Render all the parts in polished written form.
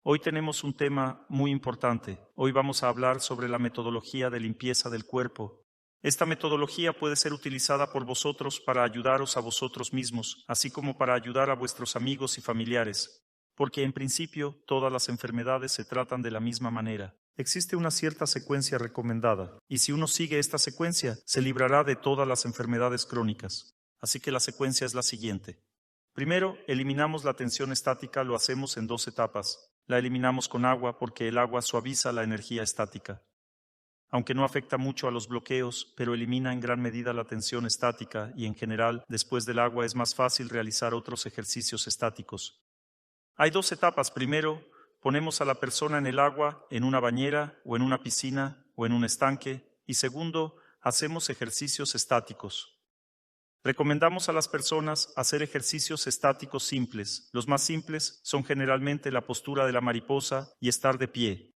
Hoy tenemos un tema muy importante. Hoy vamos a hablar sobre la metodología de limpieza del cuerpo. Esta metodología puede ser utilizada por vosotros para ayudaros a vosotros mismos, así como para ayudar a vuestros amigos y familiares, porque en principio todas las enfermedades se tratan de la misma manera. Existe una cierta secuencia recomendada, y si uno sigue esta secuencia, se librará de todas las enfermedades crónicas. Así que la secuencia es la siguiente. Primero, eliminamos la tensión estática, lo hacemos en 2 etapas. La eliminamos con agua porque el agua suaviza la energía estática. Aunque no afecta mucho a los bloqueos, pero elimina en gran medida la tensión estática y en general, después del agua es más fácil realizar otros ejercicios estáticos. Hay 2 etapas. Primero, ponemos a la persona en el agua, en una bañera o en una piscina o en un estanque. Y segundo, hacemos ejercicios estáticos. Recomendamos a las personas hacer ejercicios estáticos simples. Los más simples son generalmente la postura de la mariposa y estar de pie.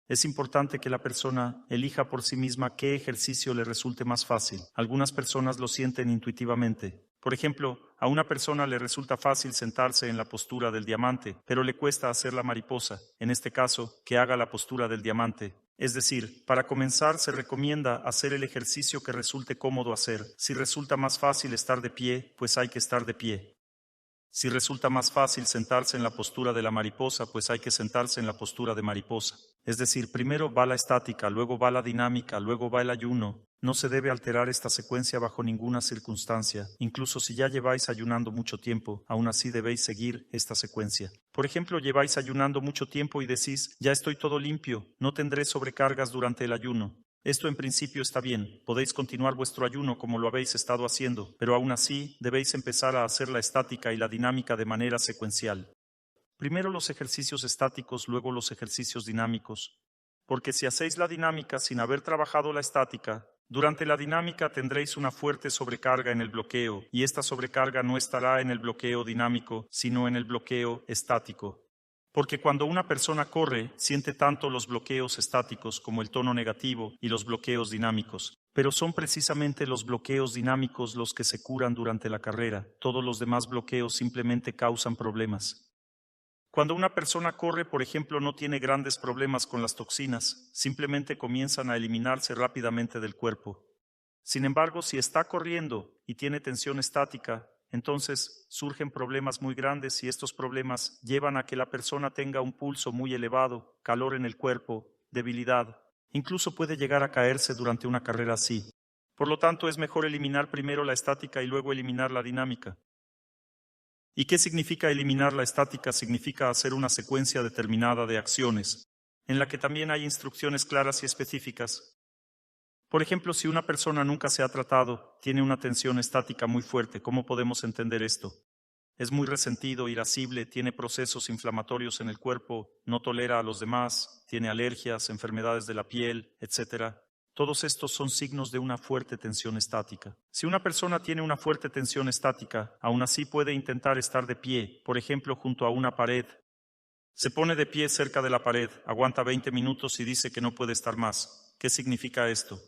Es importante que la persona elija por sí misma qué ejercicio le resulte más fácil. Algunas personas lo sienten intuitivamente. Por ejemplo, a una persona le resulta fácil sentarse en la postura del diamante, pero le cuesta hacer la mariposa. En este caso, que haga la postura del diamante. Es decir, para comenzar se recomienda hacer el ejercicio que resulte cómodo hacer. Si resulta más fácil estar de pie, pues hay que estar de pie. Si resulta más fácil sentarse en la postura de la mariposa, pues hay que sentarse en la postura de mariposa. Es decir, primero va la estática, luego va la dinámica, luego va el ayuno. No se debe alterar esta secuencia bajo ninguna circunstancia. Incluso si ya lleváis ayunando mucho tiempo, aún así debéis seguir esta secuencia. Por ejemplo, lleváis ayunando mucho tiempo y decís, ya estoy todo limpio, no tendré sobrecargas durante el ayuno. Esto en principio está bien, podéis continuar vuestro ayuno como lo habéis estado haciendo, pero aún así debéis empezar a hacer la estática y la dinámica de manera secuencial. Primero los ejercicios estáticos, luego los ejercicios dinámicos. Porque si hacéis la dinámica sin haber trabajado la estática, durante la dinámica tendréis una fuerte sobrecarga en el bloqueo, y esta sobrecarga no estará en el bloqueo dinámico, sino en el bloqueo estático. Porque cuando una persona corre, siente tanto los bloqueos estáticos como el tono negativo y los bloqueos dinámicos. Pero son precisamente los bloqueos dinámicos los que se curan durante la carrera. Todos los demás bloqueos simplemente causan problemas. Cuando una persona corre, por ejemplo, no tiene grandes problemas con las toxinas, simplemente comienzan a eliminarse rápidamente del cuerpo. Sin embargo, si está corriendo y tiene tensión estática, entonces surgen problemas muy grandes y estos problemas llevan a que la persona tenga un pulso muy elevado, calor en el cuerpo, debilidad. Incluso puede llegar a caerse durante una carrera así. Por lo tanto, es mejor eliminar primero la estática y luego eliminar la dinámica. ¿Y qué significa eliminar la estática? Significa hacer una secuencia determinada de acciones, en la que también hay instrucciones claras y específicas. Por ejemplo, si una persona nunca se ha tratado, tiene una tensión estática muy fuerte, ¿cómo podemos entender esto? Es muy resentido, irascible, tiene procesos inflamatorios en el cuerpo, no tolera a los demás, tiene alergias, enfermedades de la piel, etc. Todos estos son signos de una fuerte tensión estática. Si una persona tiene una fuerte tensión estática, aún así puede intentar estar de pie, por ejemplo, junto a una pared. Se pone de pie cerca de la pared, aguanta 20 minutos y dice que no puede estar más. ¿Qué significa esto?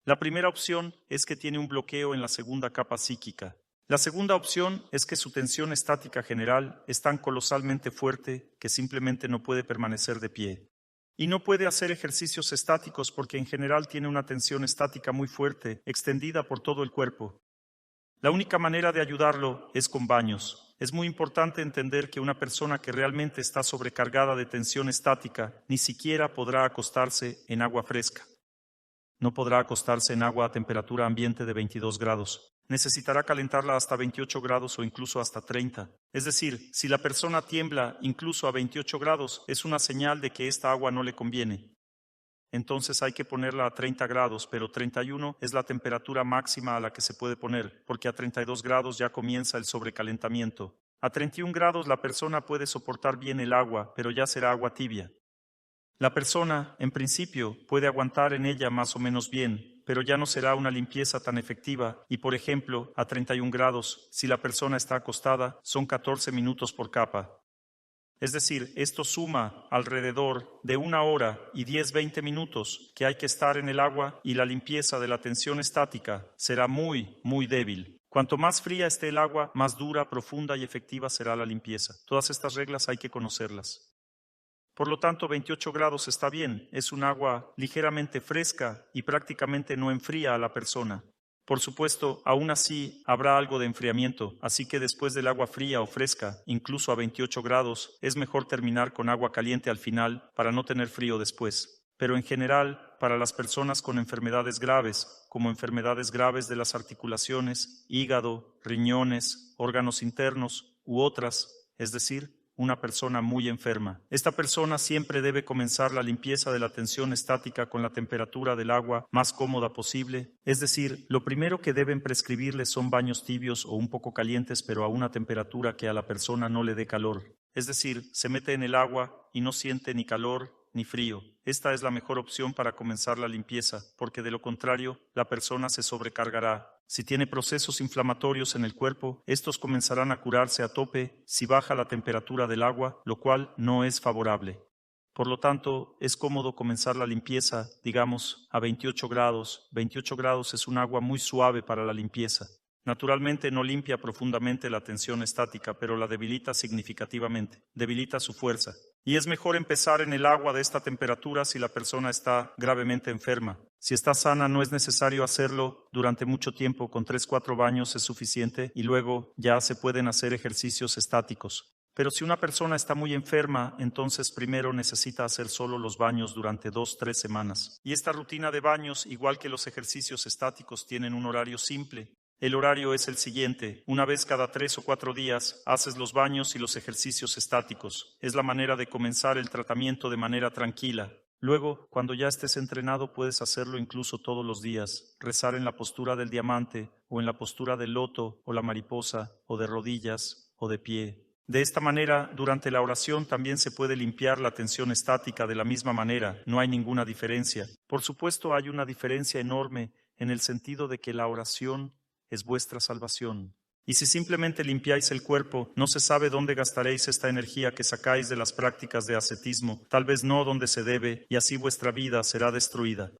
La primera opción es que tiene un bloqueo en la segunda capa psíquica. La segunda opción es que su tensión estática general es tan colosalmente fuerte que simplemente no puede permanecer de pie. Y no puede hacer ejercicios estáticos porque en general tiene una tensión estática muy fuerte, extendida por todo el cuerpo. La única manera de ayudarlo es con baños. Es muy importante entender que una persona que realmente está sobrecargada de tensión estática ni siquiera podrá acostarse en agua fresca. No podrá acostarse en agua a temperatura ambiente de 22 grados. Necesitará calentarla hasta 28 grados o incluso hasta 30. Es decir, si la persona tiembla incluso a 28 grados, es una señal de que esta agua no le conviene. Entonces hay que ponerla a 30 grados, pero 31 es la temperatura máxima a la que se puede poner, porque a 32 grados ya comienza el sobrecalentamiento. A 31 grados la persona puede soportar bien el agua, pero ya será agua tibia. La persona, en principio, puede aguantar en ella más o menos bien, pero ya no será una limpieza tan efectiva y, por ejemplo, a 31 grados, si la persona está acostada, son 14 minutos por capa. Es decir, esto suma alrededor de 1 hora y 10-20 minutos que hay que estar en el agua y la limpieza de la tensión estática será muy, muy débil. Cuanto más fría esté el agua, más dura, profunda y efectiva será la limpieza. Todas estas reglas hay que conocerlas. Por lo tanto, 28 grados está bien, es un agua ligeramente fresca y prácticamente no enfría a la persona. Por supuesto, aún así habrá algo de enfriamiento, así que después del agua fría o fresca, incluso a 28 grados, es mejor terminar con agua caliente al final para no tener frío después. Pero en general, para las personas con enfermedades graves, como enfermedades graves de las articulaciones, hígado, riñones, órganos internos u otras, es decir, una persona muy enferma. Esta persona siempre debe comenzar la limpieza de la tensión estática con la temperatura del agua más cómoda posible, es decir, lo primero que deben prescribirle son baños tibios o un poco calientes pero a una temperatura que a la persona no le dé calor. Es decir, se mete en el agua y no siente ni calor ni frío. Esta es la mejor opción para comenzar la limpieza, porque de lo contrario, la persona se sobrecargará. Si tiene procesos inflamatorios en el cuerpo, estos comenzarán a curarse a tope si baja la temperatura del agua, lo cual no es favorable. Por lo tanto, es cómodo comenzar la limpieza, digamos, a 28 grados. 28 grados es un agua muy suave para la limpieza. Naturalmente no limpia profundamente la tensión estática, pero la debilita significativamente, debilita su fuerza. Y es mejor empezar en el agua de esta temperatura si la persona está gravemente enferma. Si está sana, no es necesario hacerlo durante mucho tiempo, con 3-4 baños es suficiente y luego ya se pueden hacer ejercicios estáticos. Pero si una persona está muy enferma, entonces primero necesita hacer solo los baños durante 2-3 semanas. Y esta rutina de baños, igual que los ejercicios estáticos, tienen un horario simple. El horario es el siguiente: una vez cada 3 o 4 días haces los baños y los ejercicios estáticos. Es la manera de comenzar el tratamiento de manera tranquila. Luego, cuando ya estés entrenado, puedes hacerlo incluso todos los días. Rezar en la postura del diamante, o en la postura del loto, o la mariposa, o de rodillas, o de pie. De esta manera, durante la oración también se puede limpiar la tensión estática de la misma manera. No hay ninguna diferencia. Por supuesto, hay una diferencia enorme en el sentido de que la oración es vuestra salvación. Y si simplemente limpiáis el cuerpo, no se sabe dónde gastaréis esta energía que sacáis de las prácticas de ascetismo, tal vez no donde se debe, y así vuestra vida será destruida.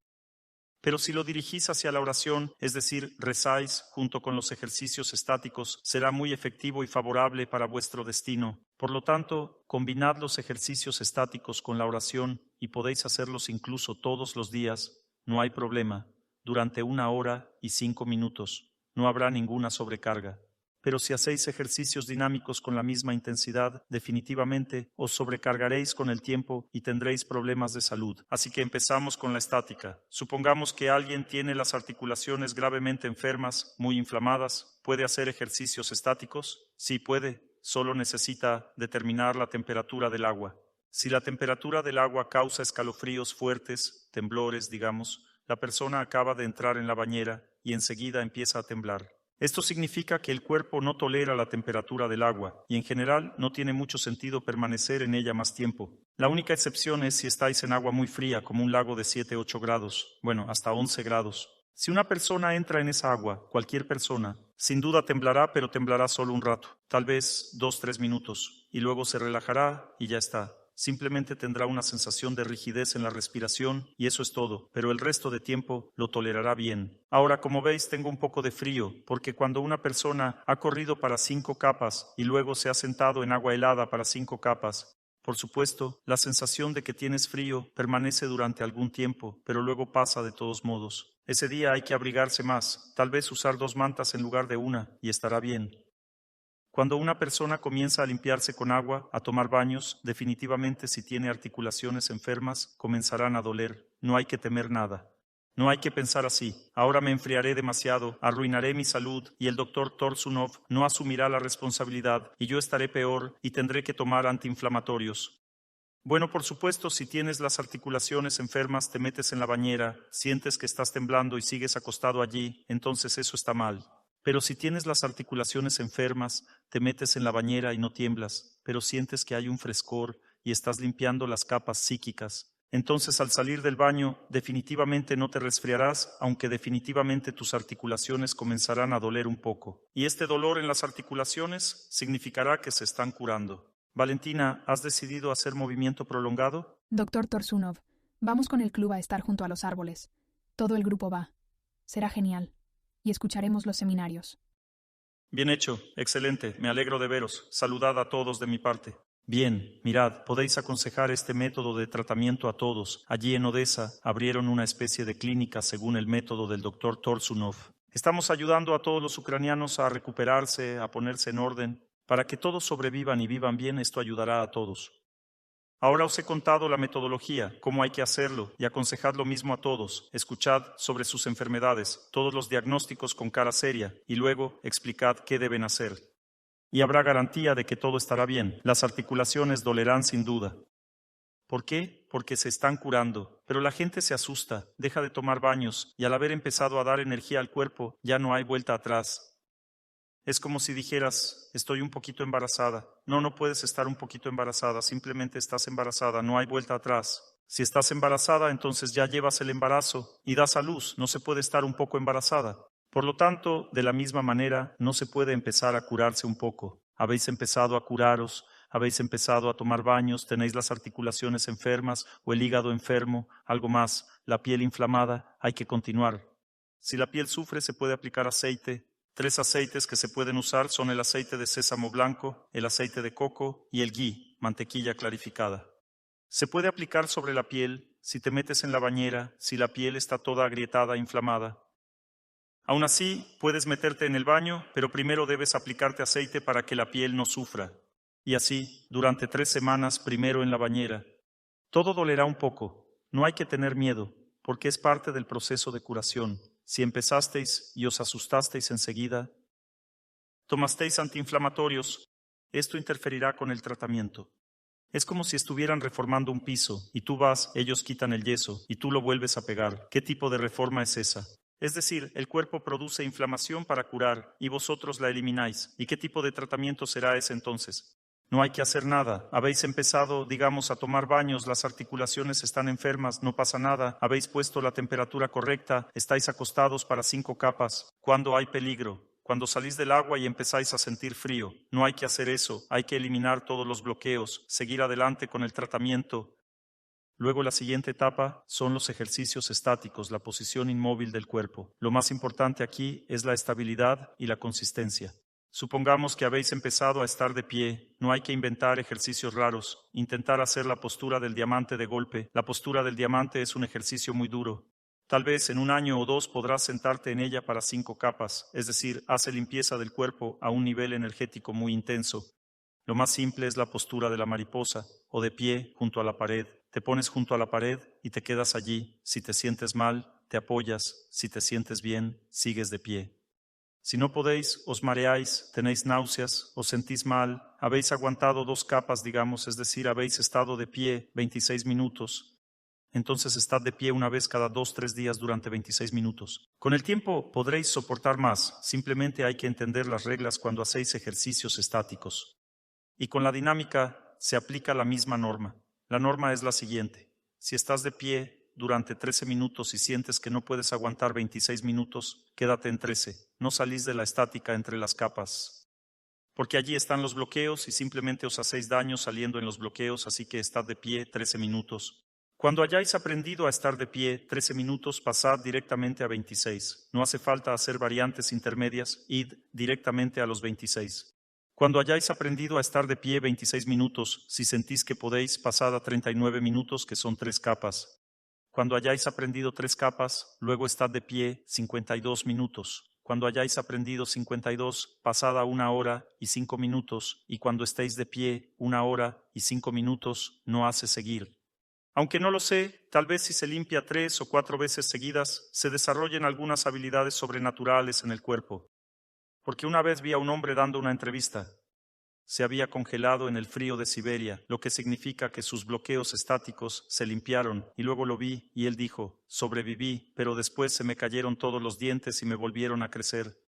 Pero si lo dirigís hacia la oración, es decir, rezáis junto con los ejercicios estáticos, será muy efectivo y favorable para vuestro destino. Por lo tanto, combinad los ejercicios estáticos con la oración y podéis hacerlos incluso todos los días, no hay problema, durante 1 hora y 5 minutos. No habrá ninguna sobrecarga. Pero si hacéis ejercicios dinámicos con la misma intensidad, definitivamente os sobrecargaréis con el tiempo y tendréis problemas de salud. Así que empezamos con la estática. Supongamos que alguien tiene las articulaciones gravemente enfermas, muy inflamadas. ¿Puede hacer ejercicios estáticos? Sí puede. Solo necesita determinar la temperatura del agua. Si la temperatura del agua causa escalofríos fuertes, temblores, digamos, la persona acaba de entrar en la bañera y enseguida empieza a temblar. Esto significa que el cuerpo no tolera la temperatura del agua y en general no tiene mucho sentido permanecer en ella más tiempo. La única excepción es si estáis en agua muy fría, como un lago de 7-8 grados, bueno, hasta 11 grados. Si una persona entra en esa agua, cualquier persona, sin duda temblará, pero temblará solo un rato, tal vez 2-3 minutos, y luego se relajará y ya está. Simplemente tendrá una sensación de rigidez en la respiración y eso es todo, pero el resto de tiempo lo tolerará bien. Ahora, como veis, tengo un poco de frío, porque cuando una persona ha corrido para 5 capas y luego se ha sentado en agua helada para 5 capas, por supuesto, la sensación de que tienes frío permanece durante algún tiempo, pero luego pasa de todos modos. Ese día hay que abrigarse más, tal vez usar 2 mantas en lugar de una, y estará bien. Cuando una persona comienza a limpiarse con agua, a tomar baños, definitivamente si tiene articulaciones enfermas, comenzarán a doler. No hay que temer nada. No hay que pensar así: ahora me enfriaré demasiado, arruinaré mi salud y el doctor Torsunov no asumirá la responsabilidad y yo estaré peor y tendré que tomar antiinflamatorios. Bueno, por supuesto, si tienes las articulaciones enfermas, te metes en la bañera, sientes que estás temblando y sigues acostado allí, entonces eso está mal. Pero si tienes las articulaciones enfermas, te metes en la bañera y no tiemblas, pero sientes que hay un frescor y estás limpiando las capas psíquicas. Entonces, al salir del baño, definitivamente no te resfriarás, aunque definitivamente tus articulaciones comenzarán a doler un poco. Y este dolor en las articulaciones significará que se están curando. Valentina, ¿has decidido hacer movimiento prolongado? Doctor Torsunov, vamos con el club a estar junto a los árboles. Todo el grupo va. Será genial. Y escucharemos los seminarios. Bien hecho, excelente, me alegro de veros. Saludad a todos de mi parte. Bien, mirad, podéis aconsejar este método de tratamiento a todos. Allí en Odessa abrieron una especie de clínica según el método del doctor Torsunov. Estamos ayudando a todos los ucranianos a recuperarse, a ponerse en orden. Para que todos sobrevivan y vivan bien, esto ayudará a todos. Ahora os he contado la metodología, cómo hay que hacerlo, y aconsejad lo mismo a todos. Escuchad sobre sus enfermedades, todos los diagnósticos con cara seria, y luego explicad qué deben hacer. Y habrá garantía de que todo estará bien. Las articulaciones dolerán sin duda. ¿Por qué? Porque se están curando. Pero la gente se asusta, deja de tomar baños, y al haber empezado a dar energía al cuerpo, ya no hay vuelta atrás. Es como si dijeras, estoy un poquito embarazada. No, no puedes estar un poquito embarazada, simplemente estás embarazada, no hay vuelta atrás. Si estás embarazada, entonces ya llevas el embarazo y das a luz, no se puede estar un poco embarazada. Por lo tanto, de la misma manera, no se puede empezar a curarse un poco. Habéis empezado a curaros, habéis empezado a tomar baños, tenéis las articulaciones enfermas o el hígado enfermo, algo más, la piel inflamada, hay que continuar. Si la piel sufre, se puede aplicar aceite. 3 aceites que se pueden usar son el aceite de sésamo blanco, el aceite de coco y el ghee, mantequilla clarificada. Se puede aplicar sobre la piel, si te metes en la bañera, si la piel está toda agrietada e inflamada. Aún así, puedes meterte en el baño, pero primero debes aplicarte aceite para que la piel no sufra. Y así, durante 3 semanas, primero en la bañera. Todo dolerá un poco. No hay que tener miedo, porque es parte del proceso de curación. Si empezasteis y os asustasteis enseguida, tomasteis antiinflamatorios, esto interferirá con el tratamiento. Es como si estuvieran reformando un piso, y tú vas, ellos quitan el yeso, y tú lo vuelves a pegar. ¿Qué tipo de reforma es esa? Es decir, el cuerpo produce inflamación para curar, y vosotros la elimináis. ¿Y qué tipo de tratamiento será ese entonces? No hay que hacer nada. Habéis empezado, digamos, a tomar baños, las articulaciones están enfermas, no pasa nada. Habéis puesto la temperatura correcta, estáis acostados para 5 capas. ¿Cuándo hay peligro? Cuando salís del agua y empezáis a sentir frío. No hay que hacer eso, hay que eliminar todos los bloqueos, seguir adelante con el tratamiento. Luego la siguiente etapa son los ejercicios estáticos, la posición inmóvil del cuerpo. Lo más importante aquí es la estabilidad y la consistencia. Supongamos que habéis empezado a estar de pie, no hay que inventar ejercicios raros, intentar hacer la postura del diamante de golpe. La postura del diamante es un ejercicio muy duro. Tal vez en 1 año o 2 podrás sentarte en ella para 5 capas, es decir, hace limpieza del cuerpo a un nivel energético muy intenso. Lo más simple es la postura de la mariposa, o de pie junto a la pared. Te pones junto a la pared y te quedas allí. Si te sientes mal, te apoyas. Si te sientes bien, sigues de pie. Si no podéis, os mareáis, tenéis náuseas, os sentís mal, habéis aguantado 2 capas, digamos, es decir, habéis estado de pie 26 minutos. Entonces estad de pie una vez cada 2-3 días durante 26 minutos. Con el tiempo podréis soportar más, simplemente hay que entender las reglas cuando hacéis ejercicios estáticos. Y con la dinámica se aplica la misma norma. La norma es la siguiente. Si estás de pie durante 13 minutos y sientes que no puedes aguantar 26 minutos, quédate en 13. No salís de la estática entre las capas. Porque allí están los bloqueos y simplemente os hacéis daño saliendo en los bloqueos, así que estad de pie 13 minutos. Cuando hayáis aprendido a estar de pie 13 minutos, pasad directamente a 26. No hace falta hacer variantes intermedias, id directamente a los 26. Cuando hayáis aprendido a estar de pie 26 minutos, si sentís que podéis, pasad a 39 minutos, que son 3 capas. Cuando hayáis aprendido 3 capas, luego estad de pie 52 minutos. Cuando hayáis aprendido 52, pasad a 1 hora y 5 minutos, y cuando estéis de pie 1 hora y 5 minutos, no hace seguir. Aunque no lo sé, tal vez si se limpia 3 o 4 veces seguidas, se desarrollen algunas habilidades sobrenaturales en el cuerpo. Porque una vez vi a un hombre dando una entrevista. Se había congelado en el frío de Siberia, lo que significa que sus bloqueos estáticos se limpiaron, y luego lo vi, y él dijo, sobreviví, pero después se me cayeron todos los dientes y me volvieron a crecer.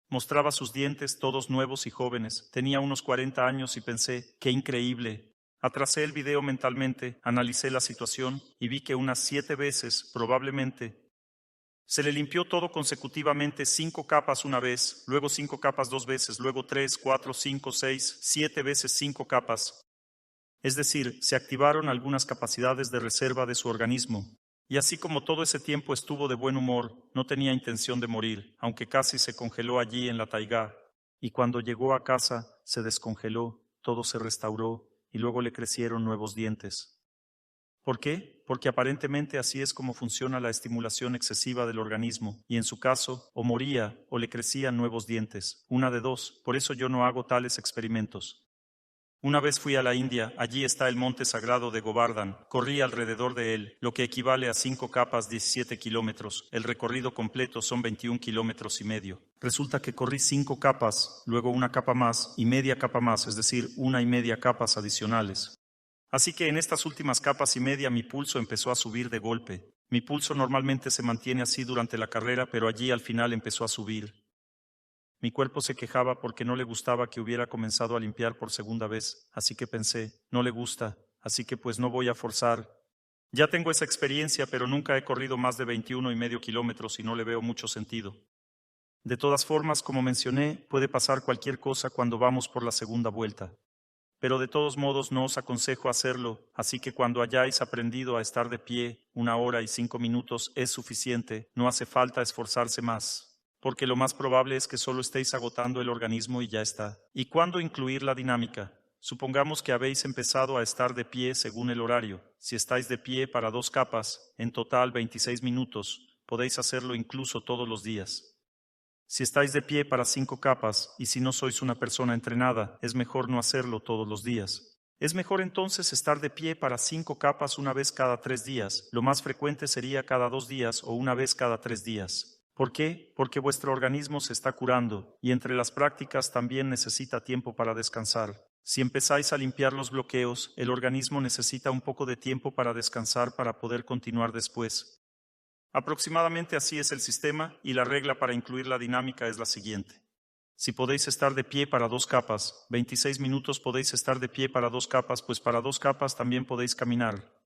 Mostraba sus dientes, todos nuevos y jóvenes. Tenía unos 40 años y pensé, ¡qué increíble! Atrasé el video mentalmente, analicé la situación y vi que unas 7 veces, probablemente, se le limpió todo consecutivamente 5 capas una vez, luego 5 capas 2 veces, luego 3, 4, 5, 6, 7 veces 5 capas. Es decir, se activaron algunas capacidades de reserva de su organismo. Y así como todo ese tiempo estuvo de buen humor, no tenía intención de morir, aunque casi se congeló allí en la taigá. Y cuando llegó a casa, se descongeló, todo se restauró, y luego le crecieron nuevos dientes. ¿Por qué? Porque aparentemente así es como funciona la estimulación excesiva del organismo, y en su caso, o moría o le crecían nuevos dientes. Una de dos, por eso yo no hago tales experimentos. Una vez fui a la India, allí está el monte sagrado de Govardhan. Corrí alrededor de él, lo que equivale a 5 capas 17 kilómetros. El recorrido completo son 21 kilómetros y medio. Resulta que corrí 5 capas, luego una capa más y media capa más, es decir, 1,5 capas adicionales. Así que en estas últimas capas y media mi pulso empezó a subir de golpe. Mi pulso normalmente se mantiene así durante la carrera, pero allí al final empezó a subir. Mi cuerpo se quejaba porque no le gustaba que hubiera comenzado a limpiar por segunda vez, así que pensé, no le gusta, así que pues no voy a forzar. Ya tengo esa experiencia, pero nunca he corrido más de 21,5 kilómetros y no le veo mucho sentido. De todas formas, como mencioné, puede pasar cualquier cosa cuando vamos por la segunda vuelta. Pero de todos modos no os aconsejo hacerlo, así que cuando hayáis aprendido a estar de pie, 1 hora y 5 minutos es suficiente, no hace falta esforzarse más. Porque lo más probable es que solo estéis agotando el organismo y ya está. ¿Y cuándo incluir la dinámica? Supongamos que habéis empezado a estar de pie según el horario. Si estáis de pie para 2 capas, en total 26 minutos, podéis hacerlo incluso todos los días. Si estáis de pie para 5 capas, y si no sois una persona entrenada, es mejor no hacerlo todos los días. Es mejor entonces estar de pie para 5 capas una vez cada 3 días. Lo más frecuente sería cada 2 días o una vez cada 3 días. ¿Por qué? Porque vuestro organismo se está curando y entre las prácticas también necesita tiempo para descansar. Si empezáis a limpiar los bloqueos, el organismo necesita un poco de tiempo para descansar para poder continuar después. Aproximadamente así es el sistema y la regla para incluir la dinámica es la siguiente. Si podéis estar de pie para 2 capas, 26 minutos podéis estar de pie para 2 capas, pues para 2 capas también podéis caminar.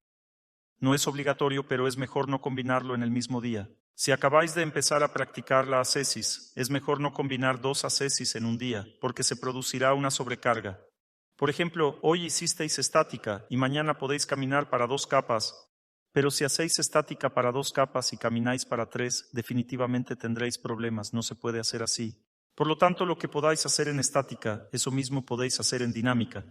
No es obligatorio, pero es mejor no combinarlo en el mismo día. Si acabáis de empezar a practicar la ascesis, es mejor no combinar 2 ascesis en un día, porque se producirá una sobrecarga. Por ejemplo, hoy hicisteis estática y mañana podéis caminar para 2 capas, pero si hacéis estática para 2 capas y camináis para 3, definitivamente tendréis problemas, no se puede hacer así. Por lo tanto, lo que podáis hacer en estática, eso mismo podéis hacer en dinámica.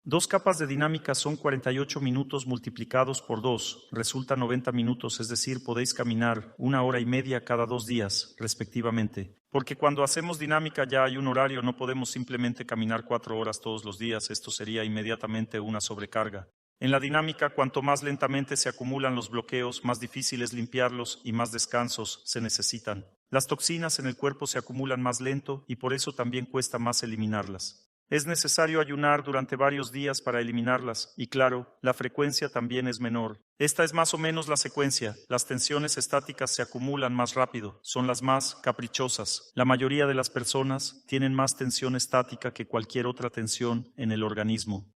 2 capas de dinámica son 48 minutos multiplicados por 2, resulta 90 minutos, es decir, podéis caminar 1 hora y media cada 2 días, respectivamente. Porque cuando hacemos dinámica ya hay un horario, no podemos simplemente caminar 4 horas todos los días, esto sería inmediatamente una sobrecarga. En la dinámica, cuanto más lentamente se acumulan los bloqueos, más difícil es limpiarlos y más descansos se necesitan. Las toxinas en el cuerpo se acumulan más lento y por eso también cuesta más eliminarlas. Es necesario ayunar durante varios días para eliminarlas, y claro, la frecuencia también es menor. Esta es más o menos la secuencia. Las tensiones estáticas se acumulan más rápido, son las más caprichosas. La mayoría de las personas tienen más tensión estática que cualquier otra tensión en el organismo.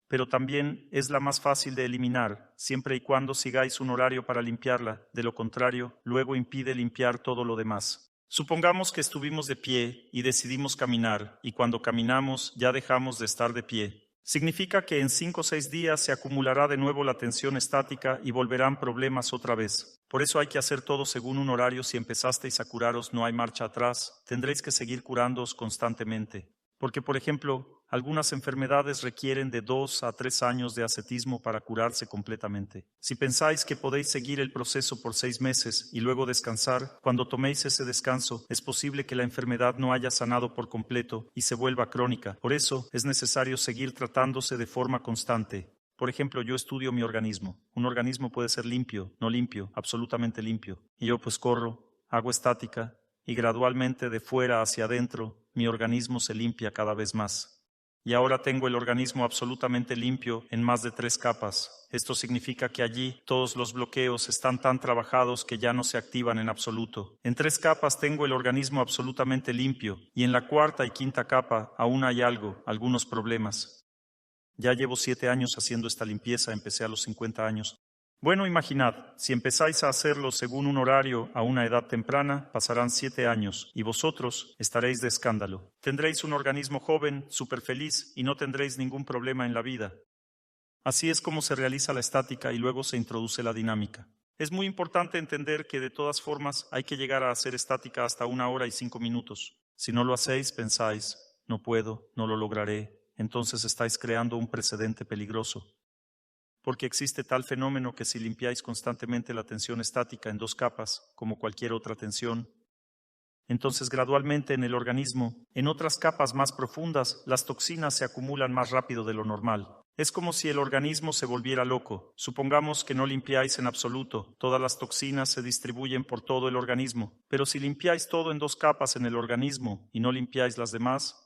Pero también es la más fácil de eliminar, siempre y cuando sigáis un horario para limpiarla. De lo contrario, luego impide limpiar todo lo demás. Supongamos que estuvimos de pie y decidimos caminar, y cuando caminamos ya dejamos de estar de pie. Significa que en 5 o 6 días se acumulará de nuevo la tensión estática y volverán problemas otra vez. Por eso hay que hacer todo según un horario. Si empezasteis a curaros, no hay marcha atrás. Tendréis que seguir curándoos constantemente. Porque, por ejemplo, algunas enfermedades requieren de 2 a 3 años de ascetismo para curarse completamente. Si pensáis que podéis seguir el proceso por 6 meses y luego descansar, cuando toméis ese descanso, es posible que la enfermedad no haya sanado por completo y se vuelva crónica. Por eso es necesario seguir tratándose de forma constante. Por ejemplo, yo estudio mi organismo. Un organismo puede ser limpio, no limpio, absolutamente limpio. Y yo pues corro, hago estática, y gradualmente de fuera hacia adentro, mi organismo se limpia cada vez más. Y ahora tengo el organismo absolutamente limpio en más de 3 capas. Esto significa que allí todos los bloqueos están tan trabajados que ya no se activan en absoluto. En 3 capas tengo el organismo absolutamente limpio y en la 4ª y 5ª capa aún hay algunos problemas. Ya llevo 7 años haciendo esta limpieza, empecé a los 50 años. Bueno, imaginad, si empezáis a hacerlo según un horario a una edad temprana, pasarán 7 años y vosotros estaréis de escándalo. Tendréis un organismo joven, súper feliz y no tendréis ningún problema en la vida. Así es como se realiza la estática y luego se introduce la dinámica. Es muy importante entender que de todas formas hay que llegar a hacer estática hasta 1 hora y 5 minutos. Si no lo hacéis, pensáis, no puedo, no lo lograré, entonces estáis creando un precedente peligroso. Porque existe tal fenómeno que si limpiáis constantemente la tensión estática en 2 capas, como cualquier otra tensión, entonces gradualmente en el organismo, en otras capas más profundas, las toxinas se acumulan más rápido de lo normal. Es como si el organismo se volviera loco. Supongamos que no limpiáis en absoluto, todas las toxinas se distribuyen por todo el organismo, pero si limpiáis todo en 2 capas en el organismo y no limpiáis las demás,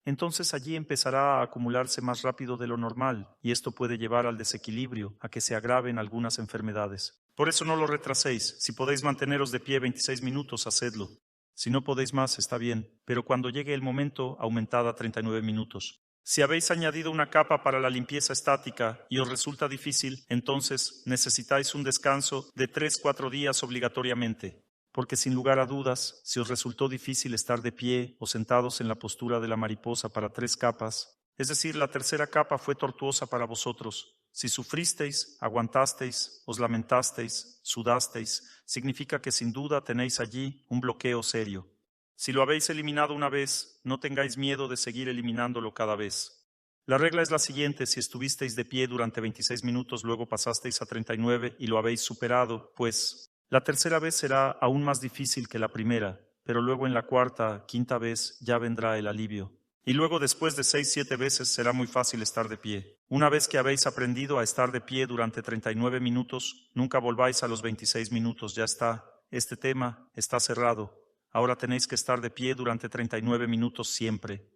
entonces allí empezará a acumularse más rápido de lo normal, y esto puede llevar al desequilibrio, a que se agraven algunas enfermedades. Por eso no lo retraséis. Si podéis manteneros de pie 26 minutos, hacedlo. Si no podéis más, está bien, pero cuando llegue el momento, aumentad a 39 minutos. Si habéis añadido una capa para la limpieza estática y os resulta difícil, entonces necesitáis un descanso de 3-4 días obligatoriamente. Porque sin lugar a dudas, si os resultó difícil estar de pie o sentados en la postura de la mariposa para 3 capas, es decir, la tercera capa fue tortuosa para vosotros. Si sufristeis, aguantasteis, os lamentasteis, sudasteis, significa que sin duda tenéis allí un bloqueo serio. Si lo habéis eliminado una vez, no tengáis miedo de seguir eliminándolo cada vez. La regla es la siguiente: si estuvisteis de pie durante 26 minutos, luego pasasteis a 39 y lo habéis superado, pues la tercera vez será aún más difícil que la primera, pero luego en la cuarta, quinta vez ya vendrá el alivio. Y luego después de 6-7 veces será muy fácil estar de pie. Una vez que habéis aprendido a estar de pie durante 39 minutos, nunca volváis a los 26 minutos, ya está. Este tema está cerrado. Ahora tenéis que estar de pie durante 39 minutos siempre.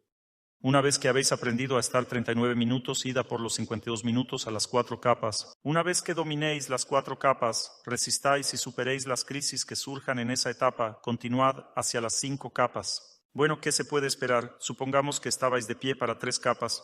Una vez que habéis aprendido a estar 39 minutos, id a por los 52 minutos a las 4 capas. Una vez que dominéis las 4 capas, resistáis y superéis las crisis que surjan en esa etapa, continuad hacia las 5 capas. Bueno, ¿qué se puede esperar? Supongamos que estabais de pie para 3 capas.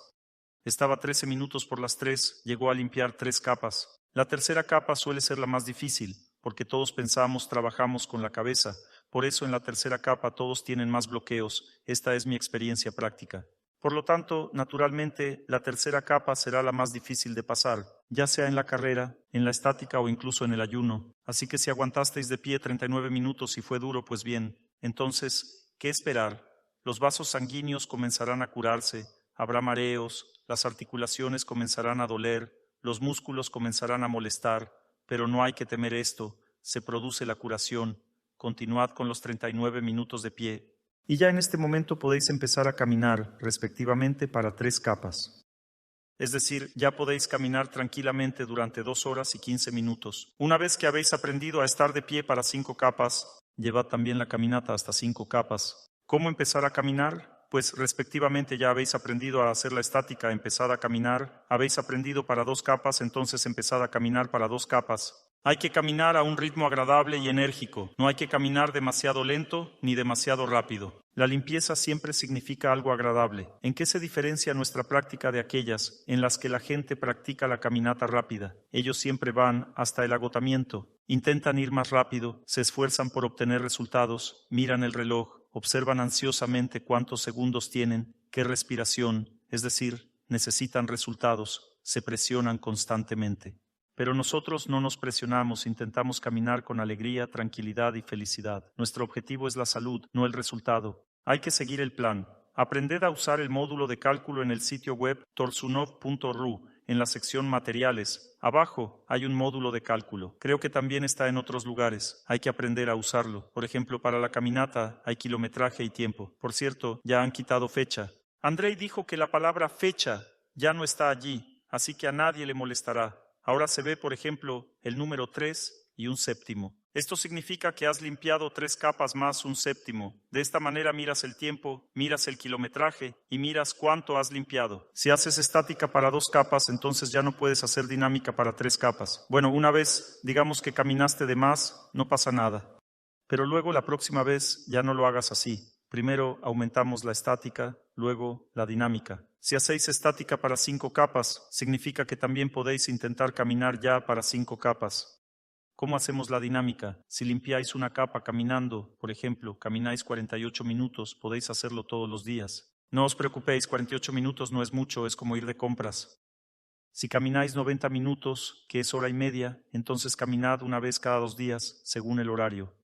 Estaba 13 minutos por las 3, llegó a limpiar 3 capas. La tercera capa suele ser la más difícil, porque todos pensamos, trabajamos con la cabeza. Por eso en la tercera capa todos tienen más bloqueos. Esta es mi experiencia práctica. Por lo tanto, naturalmente, la tercera capa será la más difícil de pasar, ya sea en la carrera, en la estática o incluso en el ayuno. Así que si aguantasteis de pie 39 minutos y fue duro, pues bien, entonces, ¿qué esperar? Los vasos sanguíneos comenzarán a curarse, habrá mareos, las articulaciones comenzarán a doler, los músculos comenzarán a molestar, pero no hay que temer esto, se produce la curación. Continuad con los 39 minutos de pie. Y ya en este momento podéis empezar a caminar, respectivamente, para 3 capas. Es decir, ya podéis caminar tranquilamente durante 2 horas y 15 minutos. Una vez que habéis aprendido a estar de pie para 5 capas, llevad también la caminata hasta 5 capas. ¿Cómo empezar a caminar? Pues respectivamente ya habéis aprendido a hacer la estática, empezad a caminar. Habéis aprendido para 2 capas, entonces empezad a caminar para 2 capas. Hay que caminar a un ritmo agradable y enérgico. No hay que caminar demasiado lento ni demasiado rápido. La limpieza siempre significa algo agradable. ¿En qué se diferencia nuestra práctica de aquellas en las que la gente practica la caminata rápida? Ellos siempre van hasta el agotamiento. Intentan ir más rápido, se esfuerzan por obtener resultados, miran el reloj, observan ansiosamente cuántos segundos tienen, qué respiración, es decir, necesitan resultados, se presionan constantemente. Pero nosotros no nos presionamos, intentamos caminar con alegría, tranquilidad y felicidad. Nuestro objetivo es la salud, no el resultado. Hay que seguir el plan. Aprended a usar el módulo de cálculo en el sitio web torsunov.ru, en la sección Materiales. Abajo hay un módulo de cálculo. Creo que también está en otros lugares. Hay que aprender a usarlo. Por ejemplo, para la caminata hay kilometraje y tiempo. Por cierto, ya han quitado fecha. Andrei dijo que la palabra fecha ya no está allí, así que a nadie le molestará. Ahora se ve, por ejemplo, el número 3 y un séptimo. Esto significa que has limpiado 3 capas más un séptimo. De esta manera miras el tiempo, miras el kilometraje y miras cuánto has limpiado. Si haces estática para 2 capas, entonces ya no puedes hacer dinámica para 3 capas. Bueno, una vez, digamos que caminaste de más, no pasa nada. Pero luego la próxima vez ya no lo hagas así. Primero aumentamos la estática, luego la dinámica. Si hacéis estática para 5 capas, significa que también podéis intentar caminar ya para 5 capas. ¿Cómo hacemos la dinámica? Si limpiáis una capa caminando, por ejemplo, camináis 48 minutos, podéis hacerlo todos los días. No os preocupéis, 48 minutos no es mucho, es como ir de compras. Si camináis 90 minutos, que es hora y media, entonces caminad una vez cada 2 días, según el horario.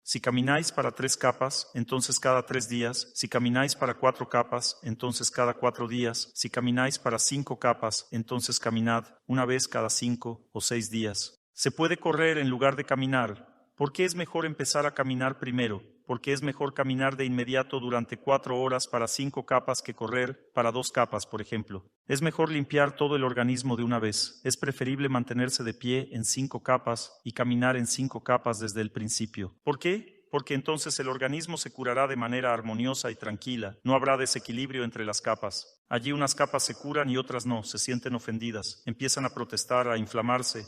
Si camináis para 3 capas, entonces cada 3 días. Si camináis para 4 capas, entonces cada 4 días. Si camináis para 5 capas, entonces caminad una vez cada 5 o 6 días. Se puede correr en lugar de caminar. ¿Por qué es mejor empezar a caminar primero? Porque es mejor caminar de inmediato durante 4 horas para 5 capas que correr para 2 capas, por ejemplo. Es mejor limpiar todo el organismo de una vez. Es preferible mantenerse de pie en 5 capas y caminar en 5 capas desde el principio. ¿Por qué? Porque entonces el organismo se curará de manera armoniosa y tranquila. No habrá desequilibrio entre las capas. Allí unas capas se curan y otras no, se sienten ofendidas, empiezan a protestar, a inflamarse.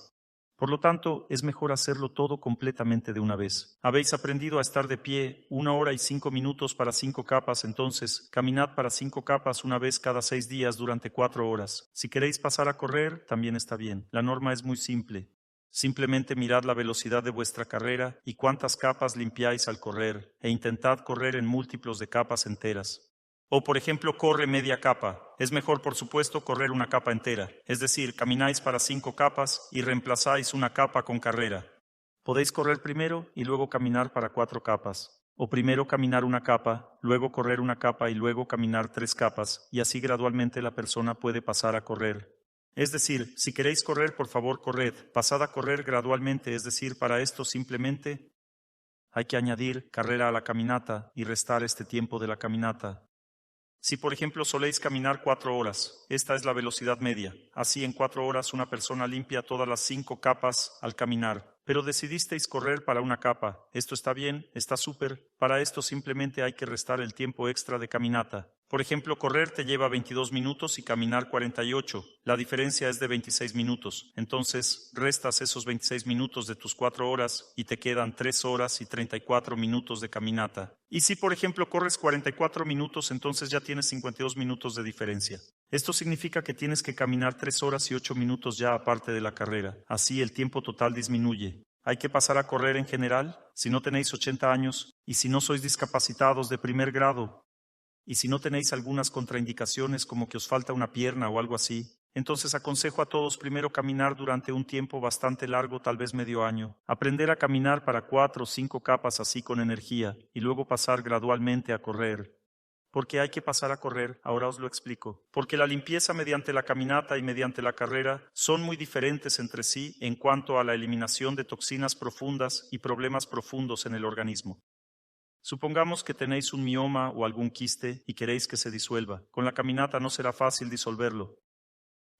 Por lo tanto, es mejor hacerlo todo completamente de una vez. Habéis aprendido a estar de pie 1 hora y 5 minutos para 5 capas, entonces caminad para 5 capas una vez cada 6 días durante 4 horas. Si queréis pasar a correr, también está bien. La norma es muy simple. Simplemente mirad la velocidad de vuestra carrera y cuántas capas limpiáis al correr, e intentad correr en múltiplos de capas enteras. O, por ejemplo, corre media capa. Es mejor, por supuesto, correr una capa entera. Es decir, camináis para 5 capas y reemplazáis una capa con carrera. Podéis correr primero y luego caminar para 4 capas. O primero caminar una capa, luego correr una capa y luego caminar 3 capas, y así gradualmente la persona puede pasar a correr. Es decir, si queréis correr, por favor, corred. Pasad a correr gradualmente, es decir, para esto simplemente hay que añadir carrera a la caminata y restar este tiempo de la caminata. Si, por ejemplo, soléis caminar 4 horas, esta es la velocidad media. Así, en 4 horas una persona limpia todas las 5 capas al caminar. Pero decidisteis correr para una capa. Esto está bien, está súper. Para esto simplemente hay que restar el tiempo extra de caminata. Por ejemplo, correr te lleva 22 minutos y caminar 48. La diferencia es de 26 minutos. Entonces, restas esos 26 minutos de tus 4 horas y te quedan 3 horas y 34 minutos de caminata. Y si, por ejemplo, corres 44 minutos, entonces ya tienes 52 minutos de diferencia. Esto significa que tienes que caminar 3 horas y 8 minutos ya aparte de la carrera. Así el tiempo total disminuye. Hay que pasar a correr en general si no tenéis 80 años y si no sois discapacitados de primer grado. Y si no tenéis algunas contraindicaciones como que os falta una pierna o algo así, entonces aconsejo a todos primero caminar durante un tiempo bastante largo, tal vez medio año. Aprender a caminar para 4 o 5 capas así con energía y luego pasar gradualmente a correr. ¿Por qué hay que pasar a correr? Ahora os lo explico. Porque la limpieza mediante la caminata y mediante la carrera son muy diferentes entre sí en cuanto a la eliminación de toxinas profundas y problemas profundos en el organismo. Supongamos que tenéis un mioma o algún quiste y queréis que se disuelva. Con la caminata no será fácil disolverlo.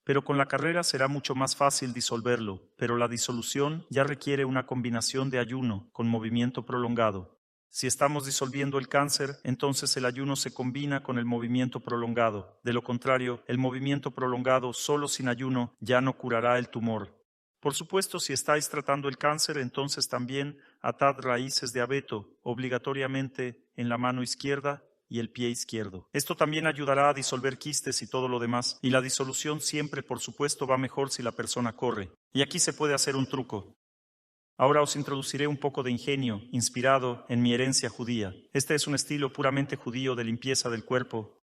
Pero con la carrera será mucho más fácil disolverlo. Pero la disolución ya requiere una combinación de ayuno con movimiento prolongado. Si estamos disolviendo el cáncer, entonces el ayuno se combina con el movimiento prolongado. De lo contrario, el movimiento prolongado solo sin ayuno ya no curará el tumor. Por supuesto, si estáis tratando el cáncer, entonces también atad raíces de abeto obligatoriamente en la mano izquierda y el pie izquierdo. Esto también ayudará a disolver quistes y todo lo demás. Y la disolución siempre, por supuesto, va mejor si la persona corre. Y aquí se puede hacer un truco. Ahora os introduciré un poco de ingenio, inspirado en mi herencia judía. Este es un estilo puramente judío de limpieza del cuerpo.